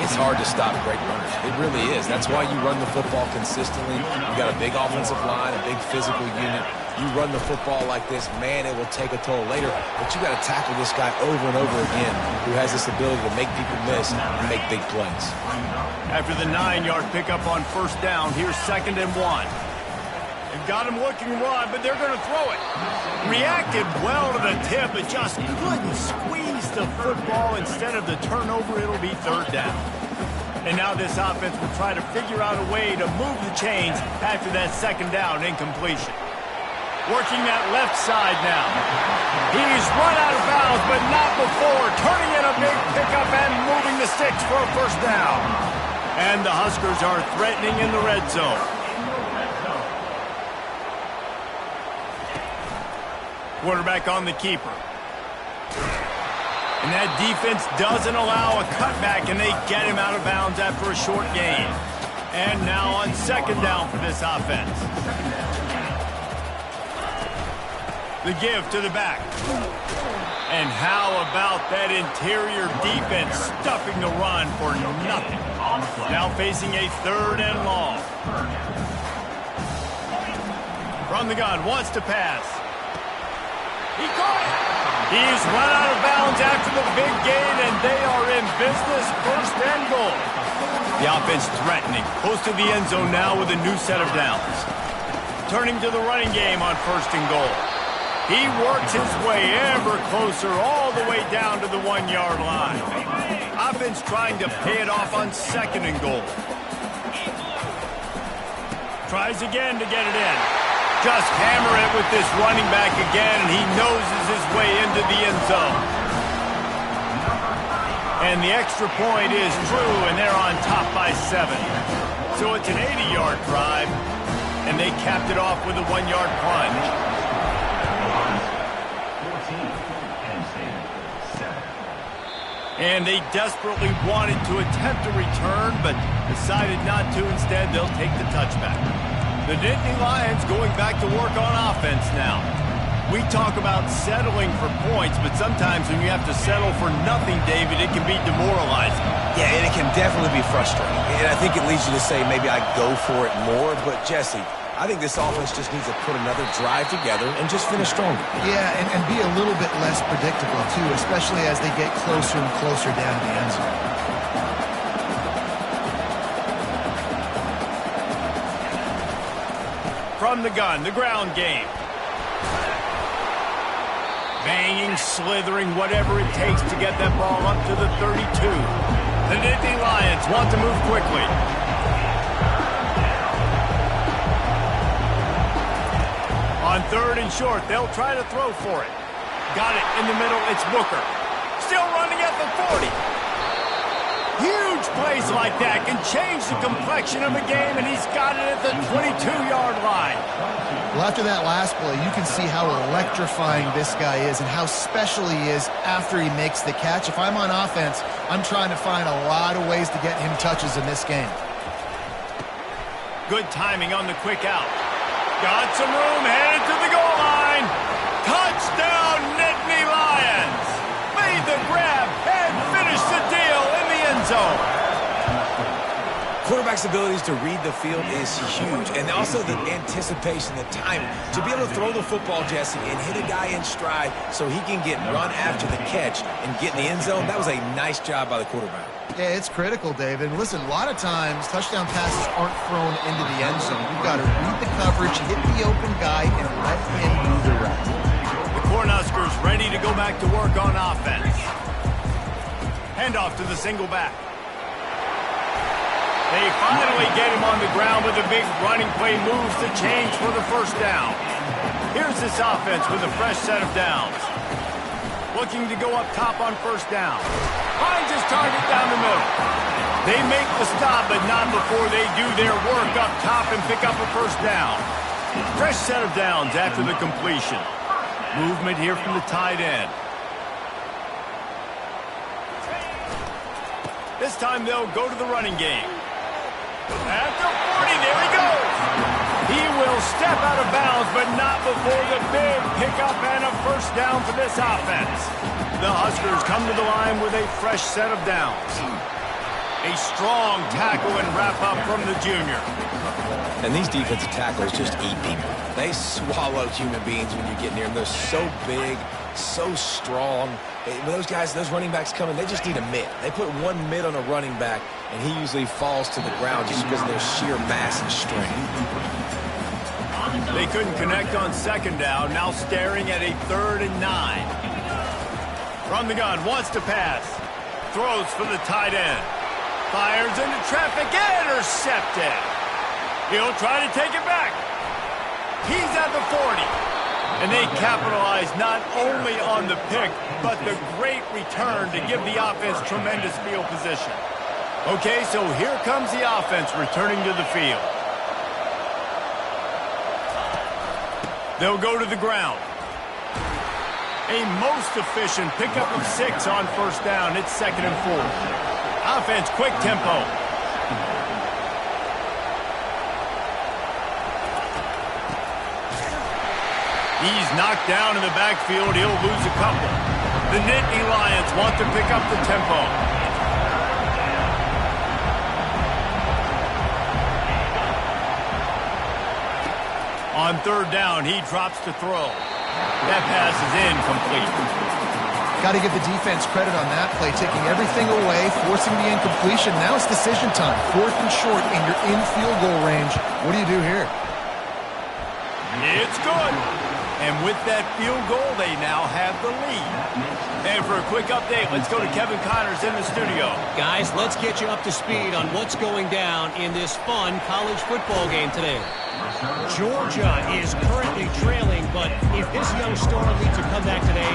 It's hard to stop great runners. It really is. That's why you run the football consistently. You got a big offensive line, a big physical unit. You run the football like this, man, it will take a toll later. But you got to tackle this guy over and over again who has this ability to make people miss and make big plays. After the 9-yard pickup on first down, here's 2nd and 1. They've got him looking run, but they're going to throw it. Reacted well to the tip, but just couldn't squeeze the football. Instead of the turnover, it'll be 3rd down. And now this offense will try to figure out a way to move the chains after that 2nd down incompletion. Working that left side now. He's run out of bounds, but not before. Turning in a big pickup and moving the sticks for a first down. And the Huskers are threatening in the red zone. Quarterback on the keeper. And that defense doesn't allow a cutback, and they get him out of bounds after a short gain. And now on 2nd down for this offense. The give to the back. And how about that interior defense stuffing the run for nothing? Now facing a 3rd and long. From the gun, wants to pass. He caught it. He's run out of bounds after the big gain, and they are in business. 1st and goal. The offense threatening. Close to the end zone now with a new set of downs. Turning to the running game on 1st and goal. He works his way ever closer all the way down to the 1-yard line. Offense trying to pay it off on 2nd and goal. Tries again to get it in. Just hammer it with this running back again, and he noses his way into the end zone. And the extra point is true, and they're on top by 7. So it's an 80-yard drive, and they capped it off with a 1-yard plunge. And they desperately wanted to attempt a return, but decided not to. Instead, they'll take the touchback. The Nittany Lions going back to work on offense now. We talk about settling for points, but sometimes when you have to settle for nothing, David, it can be demoralizing. Yeah, and it can definitely be frustrating. And I think it leads you to say maybe I go for it more. But, Jesse, I think this offense just needs to put another drive together and just finish stronger. Yeah, and be a little bit less predictable, too, especially as they get closer and closer down to the end zone. From the gun, the ground game. Banging, slithering, whatever it takes to get that ball up to the 32. The Nittany Lions want to move quickly. On 3rd and short, they'll try to throw for it. Got it in the middle, it's Booker. Still running at the 40. Huge plays like that can change the complexion of a game, and he's got it at the 22-yard line. Well, after that last play, you can see how electrifying this guy is and how special he is after he makes the catch. If I'm on offense, I'm trying to find a lot of ways to get him touches in this game. Good timing on the quick out. Got some room, headed to the goal line. Touchdown, Nittany Lions. Made the grab and finished the deal in the end zone. Quarterback's abilities to read the field is huge, and also the anticipation, the timing. To be able to throw the football, Jesse, and hit a guy in stride so he can get run after the catch and get in the end zone, that was a nice job by the quarterback. Yeah, it's critical, David. Listen, a lot of times touchdown passes aren't thrown into the end zone. You've got to read the coverage, hit the open guy, and let him do the rest. The Cornhuskers ready to go back back to work on offense. Handoff to the single back. They finally get him on the ground with a big running play moves the chains for the first down. Here's this offense with a fresh set of downs. Looking to go up top on first down. Finds his target down the middle. They make the stop, but not before they do their work up top and pick up a first down. Fresh set of downs after the completion. Movement here from the tight end. This time they'll go to the running game. At the 40, there he goes. He will step out of bounds, but not before the big pickup and a first down for this offense. The Huskers come to the line with a fresh set of downs. A strong tackle and wrap-up from the junior. And these defensive tacklers just eat people. They swallow human beings when you get near them. They're so big, so strong. When those guys, those running backs come in, they just need a mid. They put one mid on a running back, and he usually falls to the ground just because of their sheer mass and strength. They couldn't connect on second down. Now staring at a 3rd and 9. From the gun, wants to pass. Throws for the tight end. Fires into traffic, intercepted. He'll try to take it back. He's at the 40. And they capitalize not only on the pick, but the great return to give the offense tremendous field position. Okay, so here comes the offense returning to the field. They'll go to the ground. A most efficient pickup of 6 on first down. It's 2nd and 4. Offense, quick tempo. He's knocked down in the backfield. He'll lose a couple. The Nittany Lions want to pick up the tempo. On 3rd down, he drops to throw. That pass is incomplete. Got to give the defense credit on that play, taking everything away, forcing the incompletion. Now it's decision time. 4th and short, and you're in field goal range. What do you do here? It's good. And with that field goal, they now have the lead. And for a quick update, let's go to Kevin Connors in the studio. Guys, let's get you up to speed on what's going down in this fun college football game today. Georgia is currently trailing, but if this young star leads a comeback today,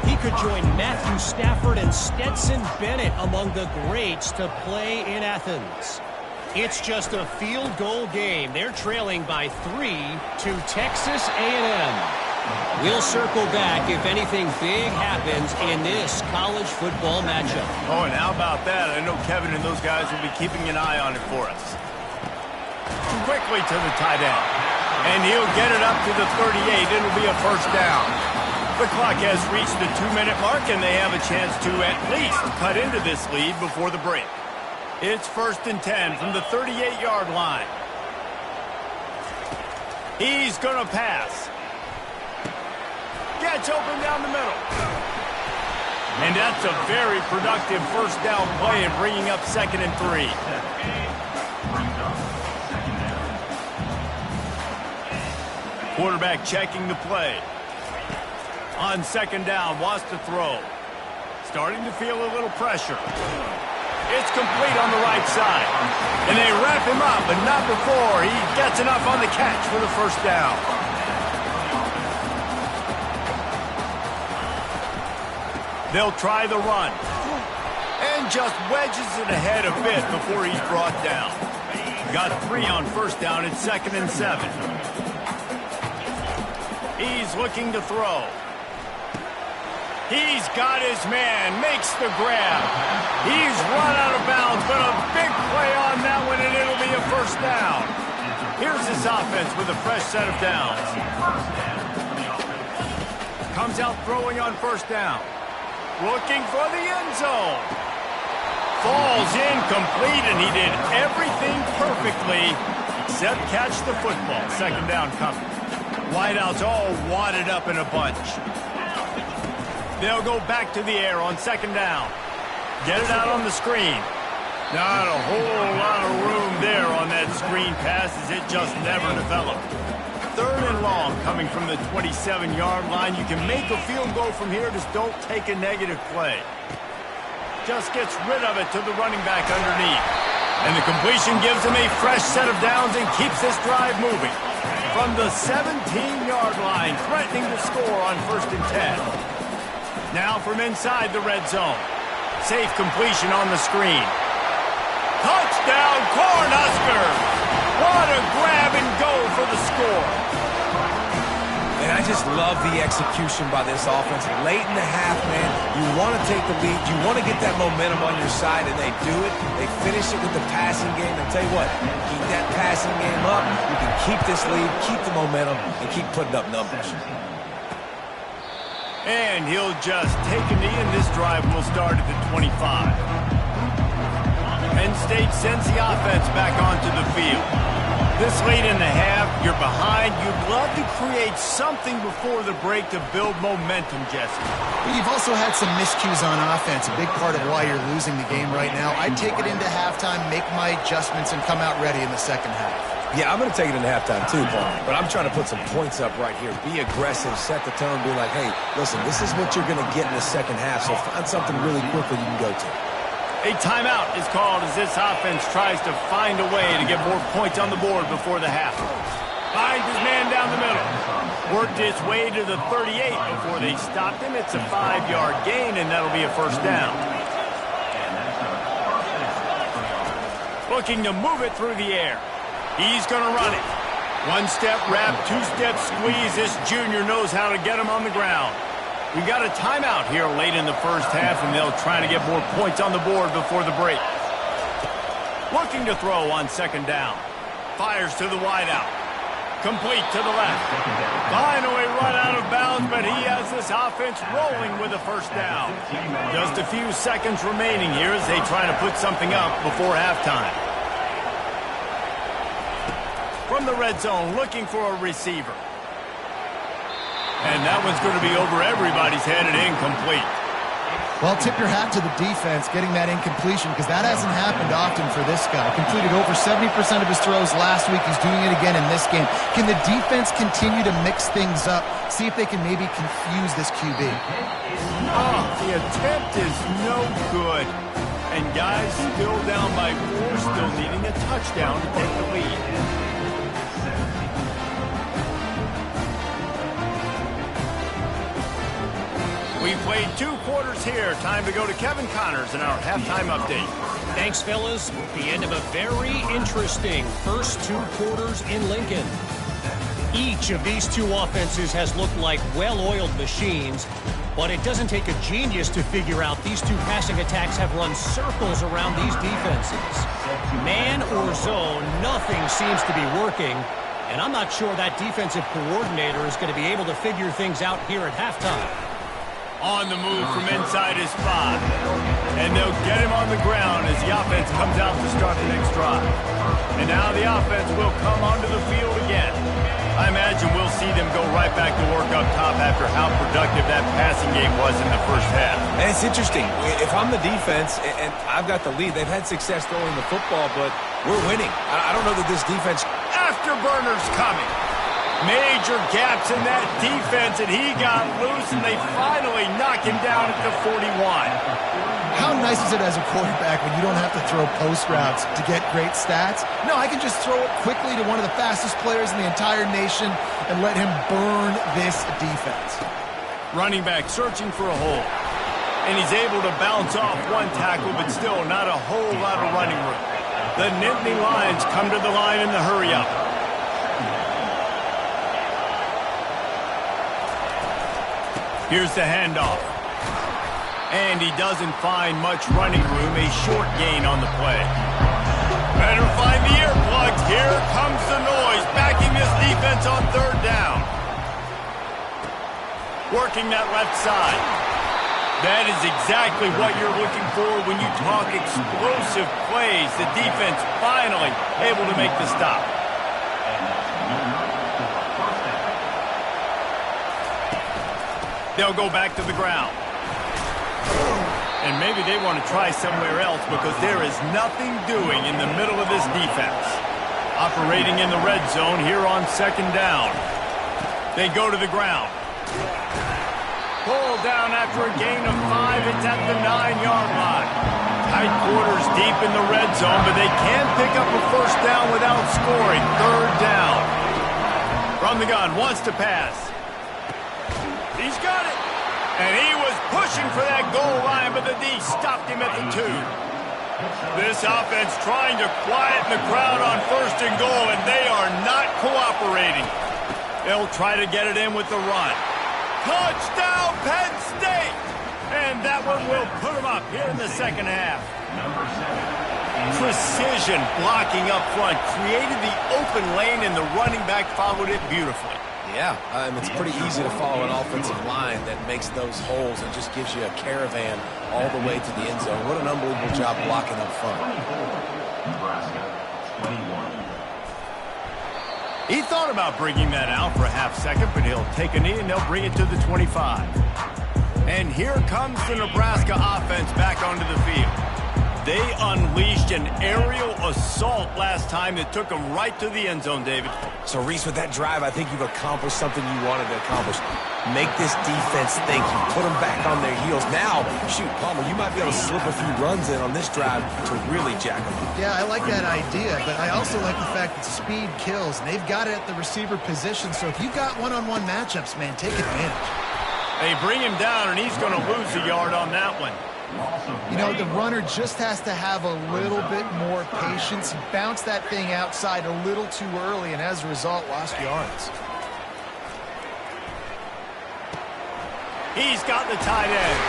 he could join Matthew Stafford and Stetson Bennett among the greats to play in Athens. It's just a field goal game. They're trailing by 3 to Texas A&M. We'll circle back if anything big happens in this college football matchup. Oh, and how about that? I know Kevin and those guys will be keeping an eye on it for us. Quickly to the tight end. And he'll get it up to the 38. It'll be a first down. The clock has reached the 2-minute mark, and they have a chance to at least cut into this lead before the break. It's 1st and 10 from the 38-yard line. He's going to pass. Gets open down the middle. And that's a very productive first down play and bringing up 2nd and 3. Quarterback checking the play. On 2nd down, wants to throw. Starting to feel a little pressure. It's complete on the right side. And they wrap him up, but not before he gets enough on the catch for the first down. They'll try the run. And just wedges it ahead a bit before he's brought down. Got 3 on first down. It's 2nd and 7. He's looking to throw. He's got his man, makes the grab. He's run out of bounds, but a big play on that one, and it'll be a first down. Here's this offense with a fresh set of downs. Comes out throwing on first down. Looking for the end zone. Falls incomplete, and he did everything perfectly except catch the football. 2nd down coming. Wideouts all wadded up in a bunch. They'll go back to the air on 2nd down. Get it out on the screen. Not a whole lot of room there on that screen pass as it just never developed. 3rd and long coming from the 27-yard line. You can make a field goal from here. Just don't take a negative play. Just gets rid of it to the running back underneath. And the completion gives him a fresh set of downs and keeps this drive moving. From the 17-yard line, threatening to score on 1st and 10. Now from inside the red zone. Safe completion on the screen. Touchdown, Cornhuskers! What a grab and go for the score. And I just love the execution by this offense. Late in the half, man, you want to take the lead. You want to get that momentum on your side, and they do it. They finish it with the passing game. And tell you what, keep that passing game up. You can keep this lead, keep the momentum, and keep putting up numbers. And he'll just take a knee, and this drive will start at the 25. Penn State sends the offense back onto the field. This late in the half, you're behind. You'd love to create something before the break to build momentum, Jesse. You've also had some miscues on offense, a big part of why you're losing the game right now. I'd take it into halftime, make my adjustments, and come out ready in the second half. Yeah, I'm going to take it into halftime too, Paul. But I'm trying to put some points up right here. Be aggressive, set the tone, be like, hey, listen, this is what you're going to get in the second half, so find something really quickly you can go to. A timeout is called as this offense tries to find a way to get more points on the board before the half. Finds his man down the middle. Worked his way to the 38 before they stopped him. It's a 5-yard gain, and that'll be a 1st down. Looking to move it through the air. He's going to run it. 1-step wrap, 2-step squeeze. This junior knows how to get him on the ground. We got a timeout here late in the first half, and they'll try to get more points on the board before the break. Looking to throw on 2nd down. Fires to the wideout. Complete to the left. Finally run out of bounds, but he has this offense rolling with a 1st down. Just a few seconds remaining here as they try to put something up before halftime. From the red zone, looking for a receiver. And that one's going to be over everybody's head and incomplete. Well, tip your hat to the defense getting that incompletion, because that hasn't happened often for this guy. Completed over 70% of his throws last week. He's doing it again in this game. Can the defense continue to mix things up, see if they can maybe confuse this QB? Oh, the attempt is no good. And guys still down by 4, still needing a touchdown to take the lead. We played 2 quarters here. Time to go to Kevin Connors in our halftime update. Thanks, fellas. The end of a very interesting first 2 quarters in Lincoln. Each of these 2 offenses has looked like well-oiled machines, but it doesn't take a genius to figure out these 2 passing attacks have run circles around these defenses. Man or zone, nothing seems to be working, and I'm not sure that defensive coordinator is going to be able to figure things out here at halftime. On the move from inside his spot. And they'll get him on the ground as the offense comes out to start the next drive. And now the offense will come onto the field again. I imagine we'll see them go right back to work up top after how productive that passing game was in the first half. And it's interesting. If I'm the defense and I've got the lead, they've had success throwing the football, but we're winning. I don't know that this defense... Afterburners coming. Major gaps in that defense, and he got loose, and they finally knock him down at the 41. How nice is it as a quarterback when you don't have to throw post routes to get great stats? No, I can just throw it quickly to one of the fastest players in the entire nation and let him burn this defense. Running back searching for a hole. And he's able to bounce off 1 tackle, but still not a whole lot of running room. The Nittany Lions come to the line in the hurry-up. Here's the handoff. And he doesn't find much running room. A short gain on the play. Better find the earplugs. Here comes the noise. Backing this defense on 3rd down. Working that left side. That is exactly what you're looking for when you talk explosive plays. The defense finally able to make the stop. They'll go back to the ground. And maybe they want to try somewhere else because there is nothing doing in the middle of this defense. Operating in the red zone here on second down. They go to the ground. Pull down after a gain of 5. It's at the 9-yard line. Tight quarters deep in the red zone, but they can pick up a first down without scoring. Third down. From the gun, wants to pass. He's got it. And he was pushing for that goal line, but the D stopped him at the 2. This offense trying to quieten the crowd on first and goal, and they are not cooperating. They'll try to get it in with the run. Touchdown, Penn State! And that one will put them up here in the second half. Precision blocking up front created the open lane, and the running back followed it beautifully. Yeah, it's pretty easy to follow an offensive line that makes those holes and just gives you a caravan all the way to the end zone. What an unbelievable job blocking up front. Nebraska, 21. He thought about bringing that out for a half second, but he'll take a knee and they'll bring it to the 25. And here comes the Nebraska offense back onto the field. They unleashed an aerial assault last time that took them right to the end zone, David. So, Reese, with that drive, I think you've accomplished something you wanted to accomplish. Make this defense think. You put them back on their heels. Now, shoot, Palmer, you might be able to slip a few runs in on this drive to really jack them up. Yeah, I like that idea, but I also like the fact that speed kills, and they've got it at the receiver position. So if you've got one-on-one matchups, man, take advantage. They bring him down, and he's going to lose a yard on that one. You know, the runner just has to have a little bit more patience. He bounced that thing outside a little too early, and as a result, lost yards. He's got the tight end.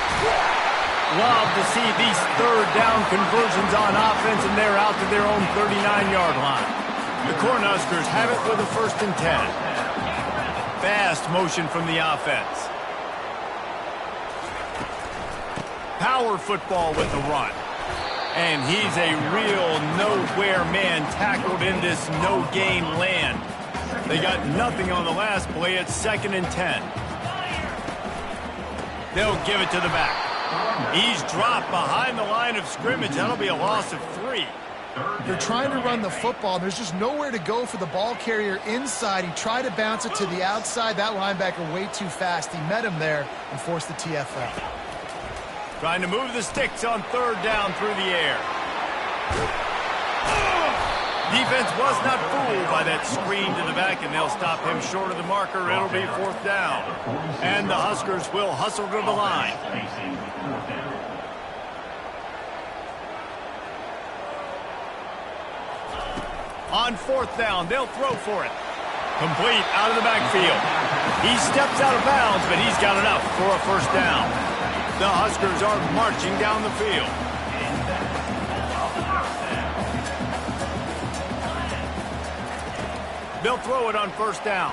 Love to see these third down conversions on offense, and they're out to their own 39-yard line. The Cornhuskers have it with a 1st and 10. Fast motion from the offense. Power football with the run. And he's a real nowhere man tackled in this no-gain land. They got nothing on the last play. It's 2nd and 10. They'll give it to the back. He's dropped behind the line of scrimmage. That'll be a loss of 3. They're trying to run the football, and there's just nowhere to go for the ball carrier inside. He tried to bounce it to the outside. That linebacker way too fast. He met him there and forced the TFL. Trying to move the sticks on 3rd down through the air. Defense was not fooled by that screen to the back, and they'll stop him short of the marker. It'll be 4th down. And the Huskers will hustle to the line. On 4th down, they'll throw for it. Complete out of the backfield. He steps out of bounds, but he's got enough for a 1st down. The Huskers are marching down the field. They'll throw it on 1st down.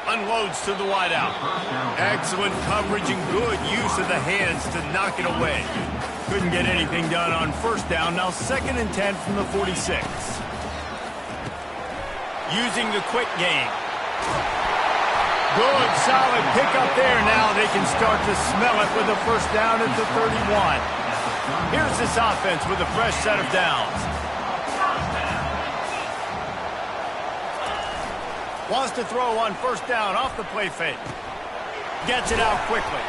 Unloads to the wideout. Excellent coverage and good use of the hands to knock it away. Couldn't get anything done on 1st down. Now 2nd and 10 from the 46. Using the quick game. Good, solid pickup there. Now they can start to smell it with a 1st down at the 31. Here's this offense with a fresh set of downs. Wants to throw on 1st down off the play fake. Gets it out quickly.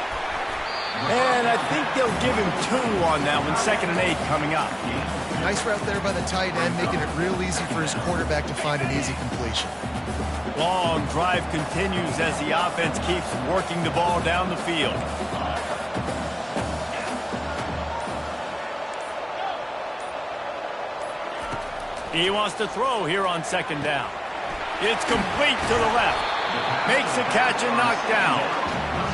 And I think they'll give him 2 on that one. 2nd and 8 coming up. Nice route there by the tight end, making it real easy for his quarterback to find an easy completion. Long drive continues as the offense keeps working the ball down the field. He wants to throw here on 2nd down. It's complete to the left. Makes a catch and knocked down.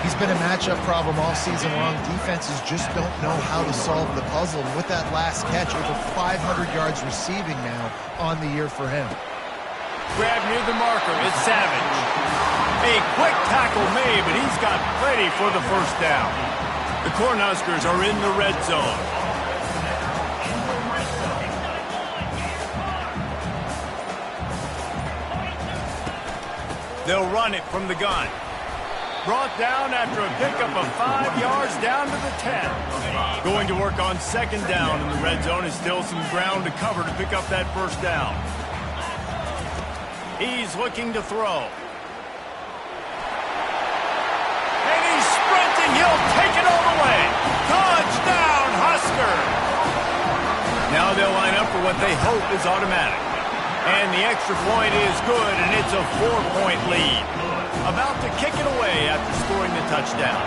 He's been a matchup problem all season long. Defenses just don't know how to solve the puzzle. And with that last catch, over 500 yards receiving now on the year for him. Grab near the marker. It's Savage. A quick tackle made, but he's got plenty for the 1st down. The Cornhuskers are in the red zone. They'll run it from the gun. Brought down after a pickup of 5 yards down to the 10. Going to work on 2nd down in the red zone. Is still some ground to cover to pick up that 1st down. He's looking to throw. And he's sprinting. He'll take it all the way. Touchdown, Husker! Now they'll line up for what they hope is automatic. And the extra point is good, and it's a 4-point lead. About to kick it away after scoring the touchdown.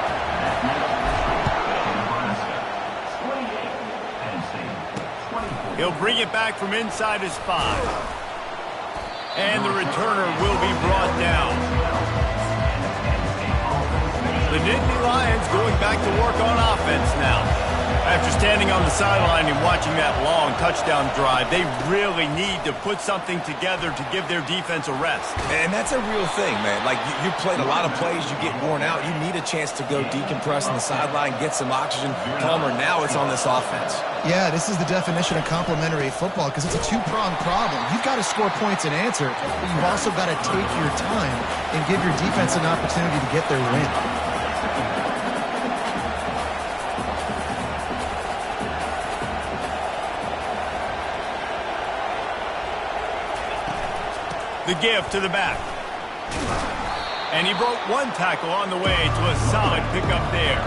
He'll bring it back from inside his 5. And the returner will be brought down. The Nittany Lions going back to work on offense now. After standing on the sideline and watching that long touchdown drive, they really need to put something together to give their defense a rest. And that's a real thing, man. Like, you played a lot of plays, you get worn out. You need a chance to go decompress on the sideline, get some oxygen. Palmer, now it's on this offense. Yeah, this is the definition of complementary football because it's a two-pronged problem. You've got to score points and answer, but you've also got to take your time and give your defense an opportunity to get their win. The give to the back. And he broke one tackle on the way to a solid pickup there.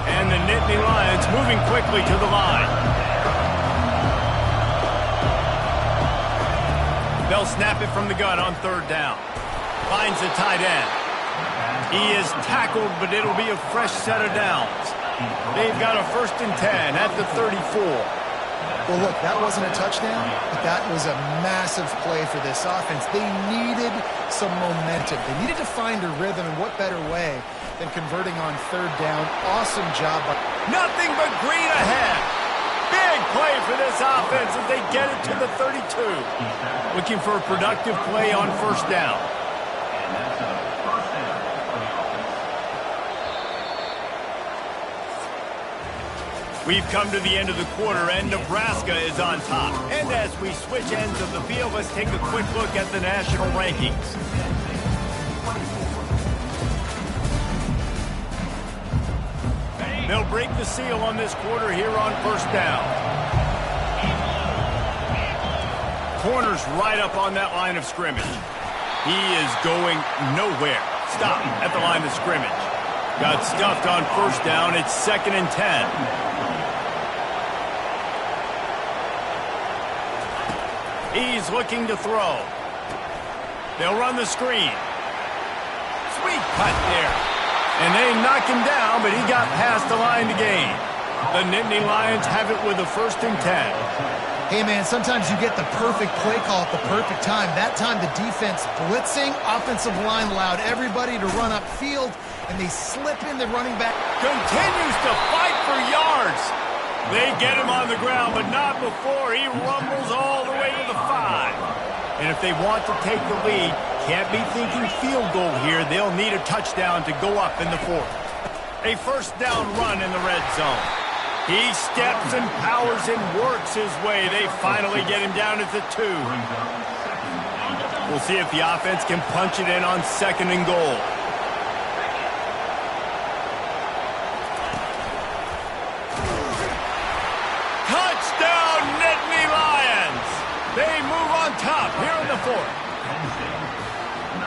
And the Nittany Lions moving quickly to the line. They'll snap it from the gun on 3rd down. Finds the tight end. He is tackled, but it'll be a fresh set of downs. They've got a 1st and 10 at the 34. Well, look, that wasn't a touchdown, but that was a massive play for this offense. They needed some momentum. They needed to find a rhythm, and what better way than converting on 3rd down. Awesome job. Nothing but green ahead. Big play for this offense as they get it to the 32. Looking for a productive play on 1st down. We've come to the end of the quarter, and Nebraska is on top. And as we switch ends of the field, let's take a quick look at the national rankings. They'll break the seal on this quarter here on 1st down. Corner's right up on that line of scrimmage. He is going nowhere. Stop at the line of scrimmage. Got stuffed on 1st down. It's 2nd and 10. He's looking to throw. They'll run the screen. Sweet cut there. And they knock him down, but he got past the line to gain. The Nittany Lions have it with a 1st and 10. Hey, man, sometimes you get the perfect play call at the perfect time. That time the defense blitzing, offensive line allowed everybody to run upfield, and they slip in the running back. Continues to fight for yards. They get him on the ground, but not before he rumbles all the way to the 5. And if they want to take the lead, can't be thinking field goal here. They'll need a touchdown to go up in the 4th. A 1st down run in the red zone. He steps and powers and works his way. They finally get him down at the 2. We'll see if the offense can punch it in on 2nd and goal. Touchdown, Nittany Lions! They move on top here in the 4th.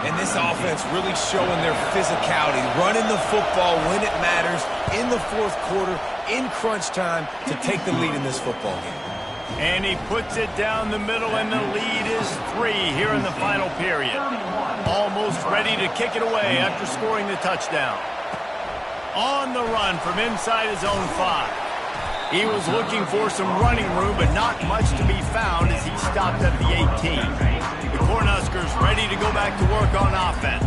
And this offense really showing their physicality, running the football when it matters, in the 4th quarter, in crunch time, to take the lead in this football game. And he puts it down the middle, and the lead is 3 here in the final period. Almost ready to kick it away after scoring the touchdown. On the run from inside his own 5. He was looking for some running room, but not much to be found as he stopped at the 18. The Cornhuskers ready to go back to work on offense.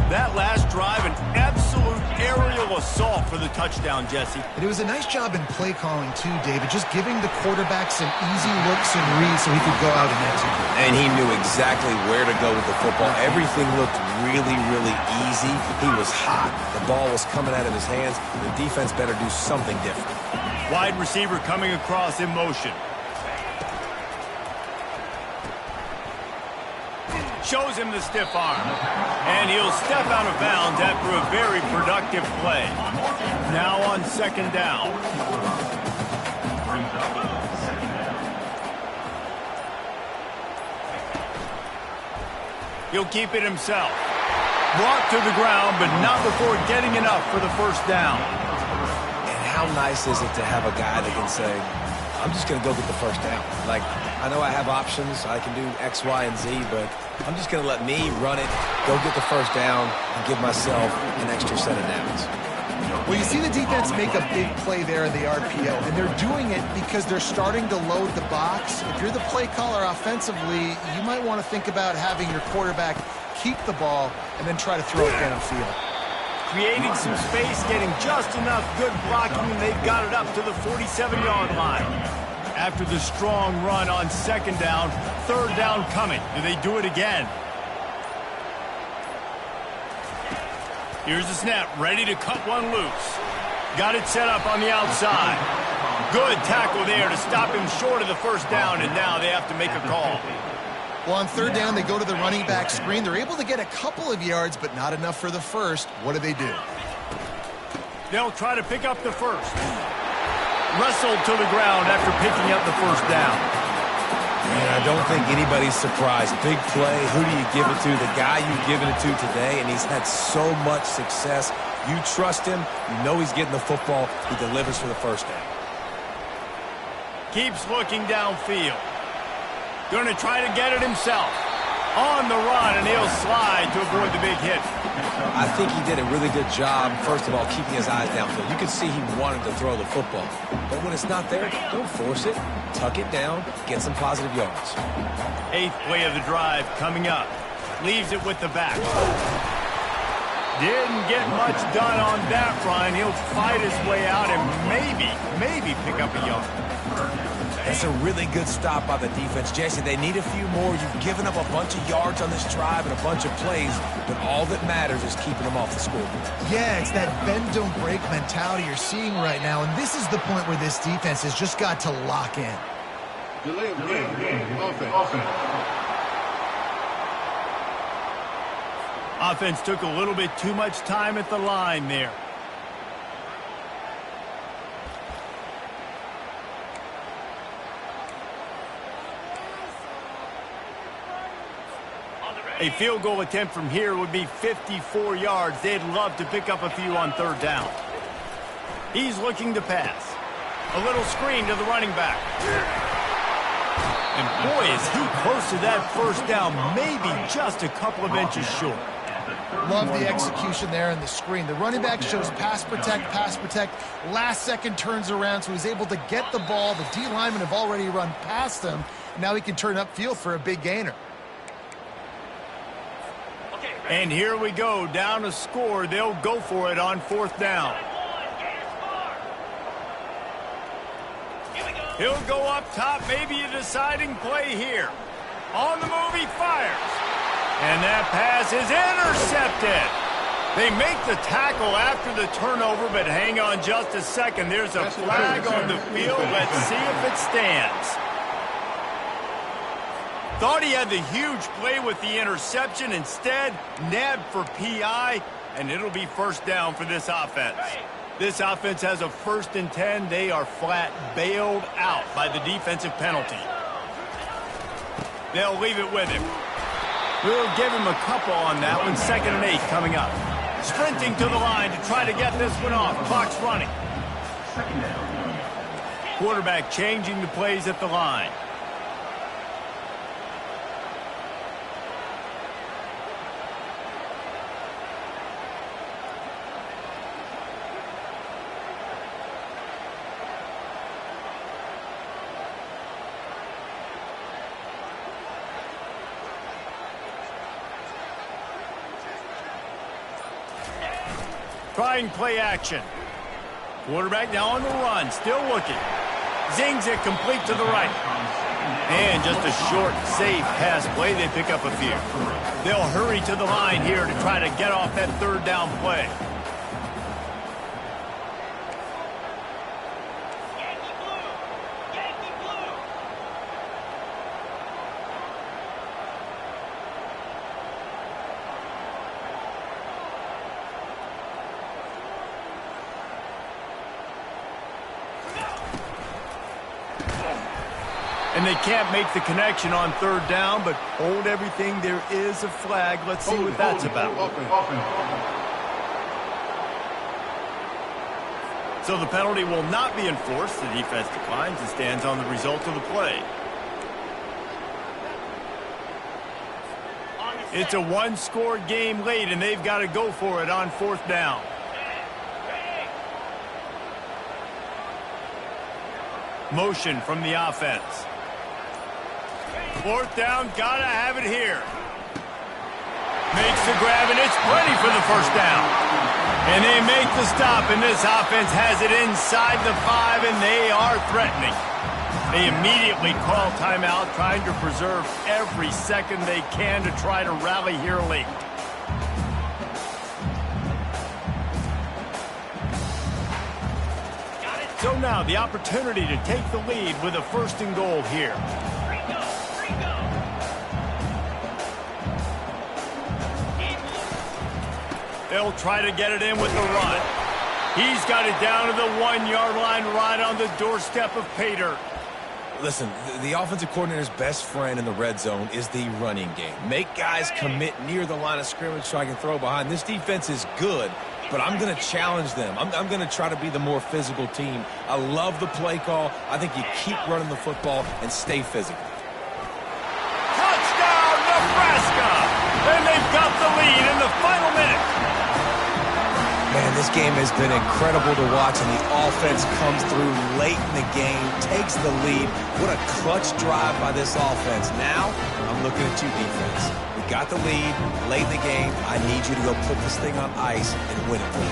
That last drive, an absolute aerial assault for the touchdown, Jesse. It was a nice job in play calling, too, David, just giving the quarterback some easy looks and reads so he could go out and execute. And he knew exactly where to go with the football. Everything looked really, really easy. He was hot. The ball was coming out of his hands. The defense better do something different. Wide receiver coming across in motion. Shows him the stiff arm. And he'll step out of bounds after a very productive play. Now on 2nd down. He'll keep it himself. Brought to the ground, but not before getting enough for the first down. And how nice is it to have a guy that can say, I'm just going to go get the first down. Like, I know I have options. I can do X, Y, and Z, but I'm just going to let me run it, go get the first down, and give myself an extra set of downs. Well, you see the defense make a big play there in the RPO, and they're doing it because they're starting to load the box. If you're the play caller offensively, you might want to think about having your quarterback keep the ball and then try to throw it downfield. Creating some space, getting just enough good blocking, and they've got it up to the 47-yard line. After the strong run on second down, third down coming. Do they do it again? Here's the snap, ready to cut one loose. Got it set up on the outside. Good tackle there to stop him short of the first down, and now they have to make a call. Well, on third down, they go to the running back screen. They're able to get a couple of yards, but not enough for the first. What do? They'll try to pick up the first. Wrestled to the ground after picking up the first down. And I don't think anybody's surprised. Big play. Who do you give it to? The guy you've given it to today, and he's had so much success. You trust him. You know he's getting the football. He delivers for the first down. Keeps looking downfield. Going to try to get it himself. On the run, and he'll slide to avoid the big hit. I think he did a really good job, first of all, keeping his eyes downfield. You could see he wanted to throw the football. But when it's not there, don't force it. Tuck it down. Get some positive yards. 8th play of the drive coming up. Leaves it with the back. Didn't get much done on that run. He'll fight his way out and maybe pick up a yard. That's a really good stop by the defense. Jason, they need a few more. You've given up a bunch of yards on this drive and a bunch of plays, but all that matters is keeping them off the scoreboard. Yeah, it's that bend, don't break mentality you're seeing right now, and this is the point where this defense has just got to lock in. Delay of game. Offense. Offense took a little bit too much time at the line there. A field goal attempt from here would be 54 yards. They'd love to pick up a few on third down. He's looking to pass. A little screen to the running back. And boy, is he close to that first down, maybe just a couple of inches short. Love the execution there in the screen. The running back shows pass protect. Last second turns around, so he's able to get the ball. The D linemen have already run past him. Now he can turn upfield for a big gainer. And here we go, down a score. They'll go for it on fourth down. He'll go up top, maybe a deciding play here. On the move, he fires. And that pass is intercepted. They make the tackle after the turnover, but hang on just a second. There's a flag on the field. Let's see if it stands. Thought he had the huge play with the interception. Instead, nabbed for PI, and it'll be first down for this offense. This offense has a 1st and 10. They are flat bailed out by the defensive penalty. They'll leave it with him. We'll give him a couple on that one. 2nd and 8 coming up. Sprinting to the line to try to get this one off. Clock's running. Quarterback changing the plays at the line. Trying play action. Quarterback now on the run, still looking. Zings it complete to the right. And just a short, safe pass play. They pick up a few. They'll hurry to the line here to try to get off that third down play. And they can't make the connection on third down, but hold everything. There is a flag. Let's see what that's about. So the penalty will not be enforced. The defense declines and stands on the result of the play. It's a one-score game late, and they've got to go for it on fourth down. Motion from the offense. Fourth down, gotta have it here. Makes the grab, and it's plenty for the first down. And they make the stop, and this offense has it inside the 5, and they are threatening. They immediately call timeout, trying to preserve every second they can to try to rally here late. So now the opportunity to take the lead with a first and goal here. They'll try to get it in with the run. He's got it down to the 1-yard line right on the doorstep of pay dirt. Listen, the offensive coordinator's best friend in the red zone is the running game. Make guys commit near the line of scrimmage so I can throw behind. This defense is good, but I'm going to challenge them. I'm going to try to be the more physical team. I love the play call. I think you keep running the football and stay physical. Touchdown, Nebraska! And they've got the lead in the final minute. Man, this game has been incredible to watch, and the offense comes through late in the game, takes the lead. What a clutch drive by this offense. Now, I'm looking at you, defense. We got the lead, late in the game. I need you to go put this thing on ice and win it for me.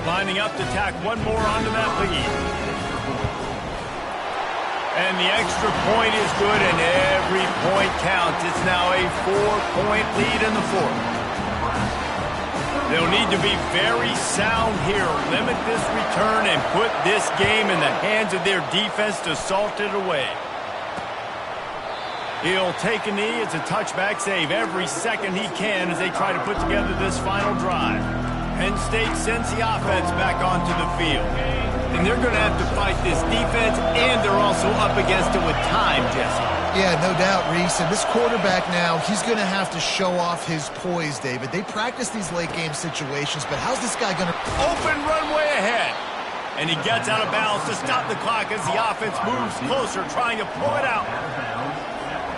Lining up to tack one more onto that lead. And the extra point is good, and every point counts. It's now a 4-point lead in the fourth. They'll need to be very sound here. Limit this return and put this game in the hands of their defense to salt it away. He'll take a knee. It's a touchback save every second he can as they try to put together this final drive. Penn State sends the offense back onto the field. And they're going to have to fight this defense, and they're also up against it with time, Jesse. Yeah, no doubt, Reese. And this quarterback now, he's going to have to show off his poise, David. They practice these late-game situations, but how's this guy going to... Open runway ahead. And he gets out of bounds to stop the clock as the offense moves closer, trying to pull it out.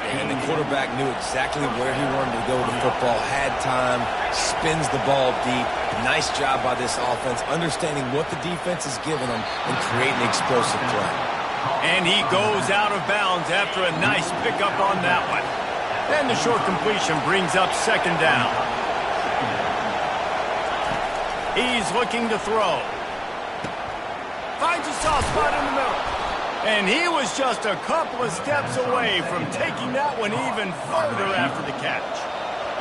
And the quarterback knew exactly where he wanted to go with the football, had time, spins the ball deep. Nice job by this offense, understanding what the defense is giving them and creating explosive play. And he goes out of bounds after a nice pickup on that one. And the short completion brings up second down. He's looking to throw. Finds a soft spot in the middle. And he was just a couple of steps away from taking that one even further after the catch.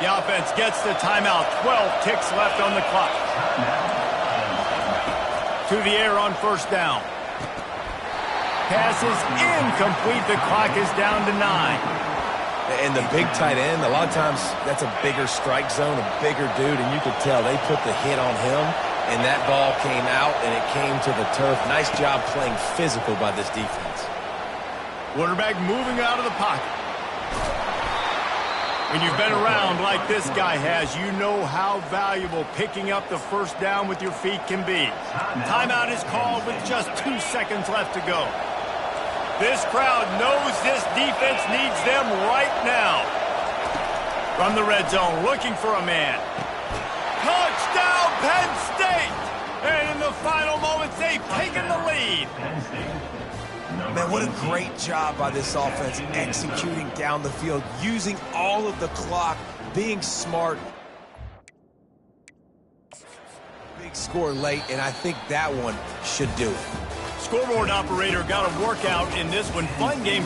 The offense gets the timeout. 12 ticks left on the clock. To the air on first down. Pass is incomplete. The clock is down to 9. And the big tight end, a lot of times that's a bigger strike zone, a bigger dude, and you could tell they put the hit on him, and that ball came out, and it came to the turf. Nice job playing physical by this defense. Quarterback moving out of the pocket. When you've been around like this guy has, you know how valuable picking up the first down with your feet can be. Timeout is called with just 2 seconds left to go. This crowd knows this defense needs them right now. From the red zone, looking for a man. Touchdown, Penn State! And in the final moments, they've taken the lead. Man, what a great job by this offense, executing down the field, using all of the clock, being smart. Big score late, and I think that one should do it. Scoreboard operator got a workout in this one. Fun game.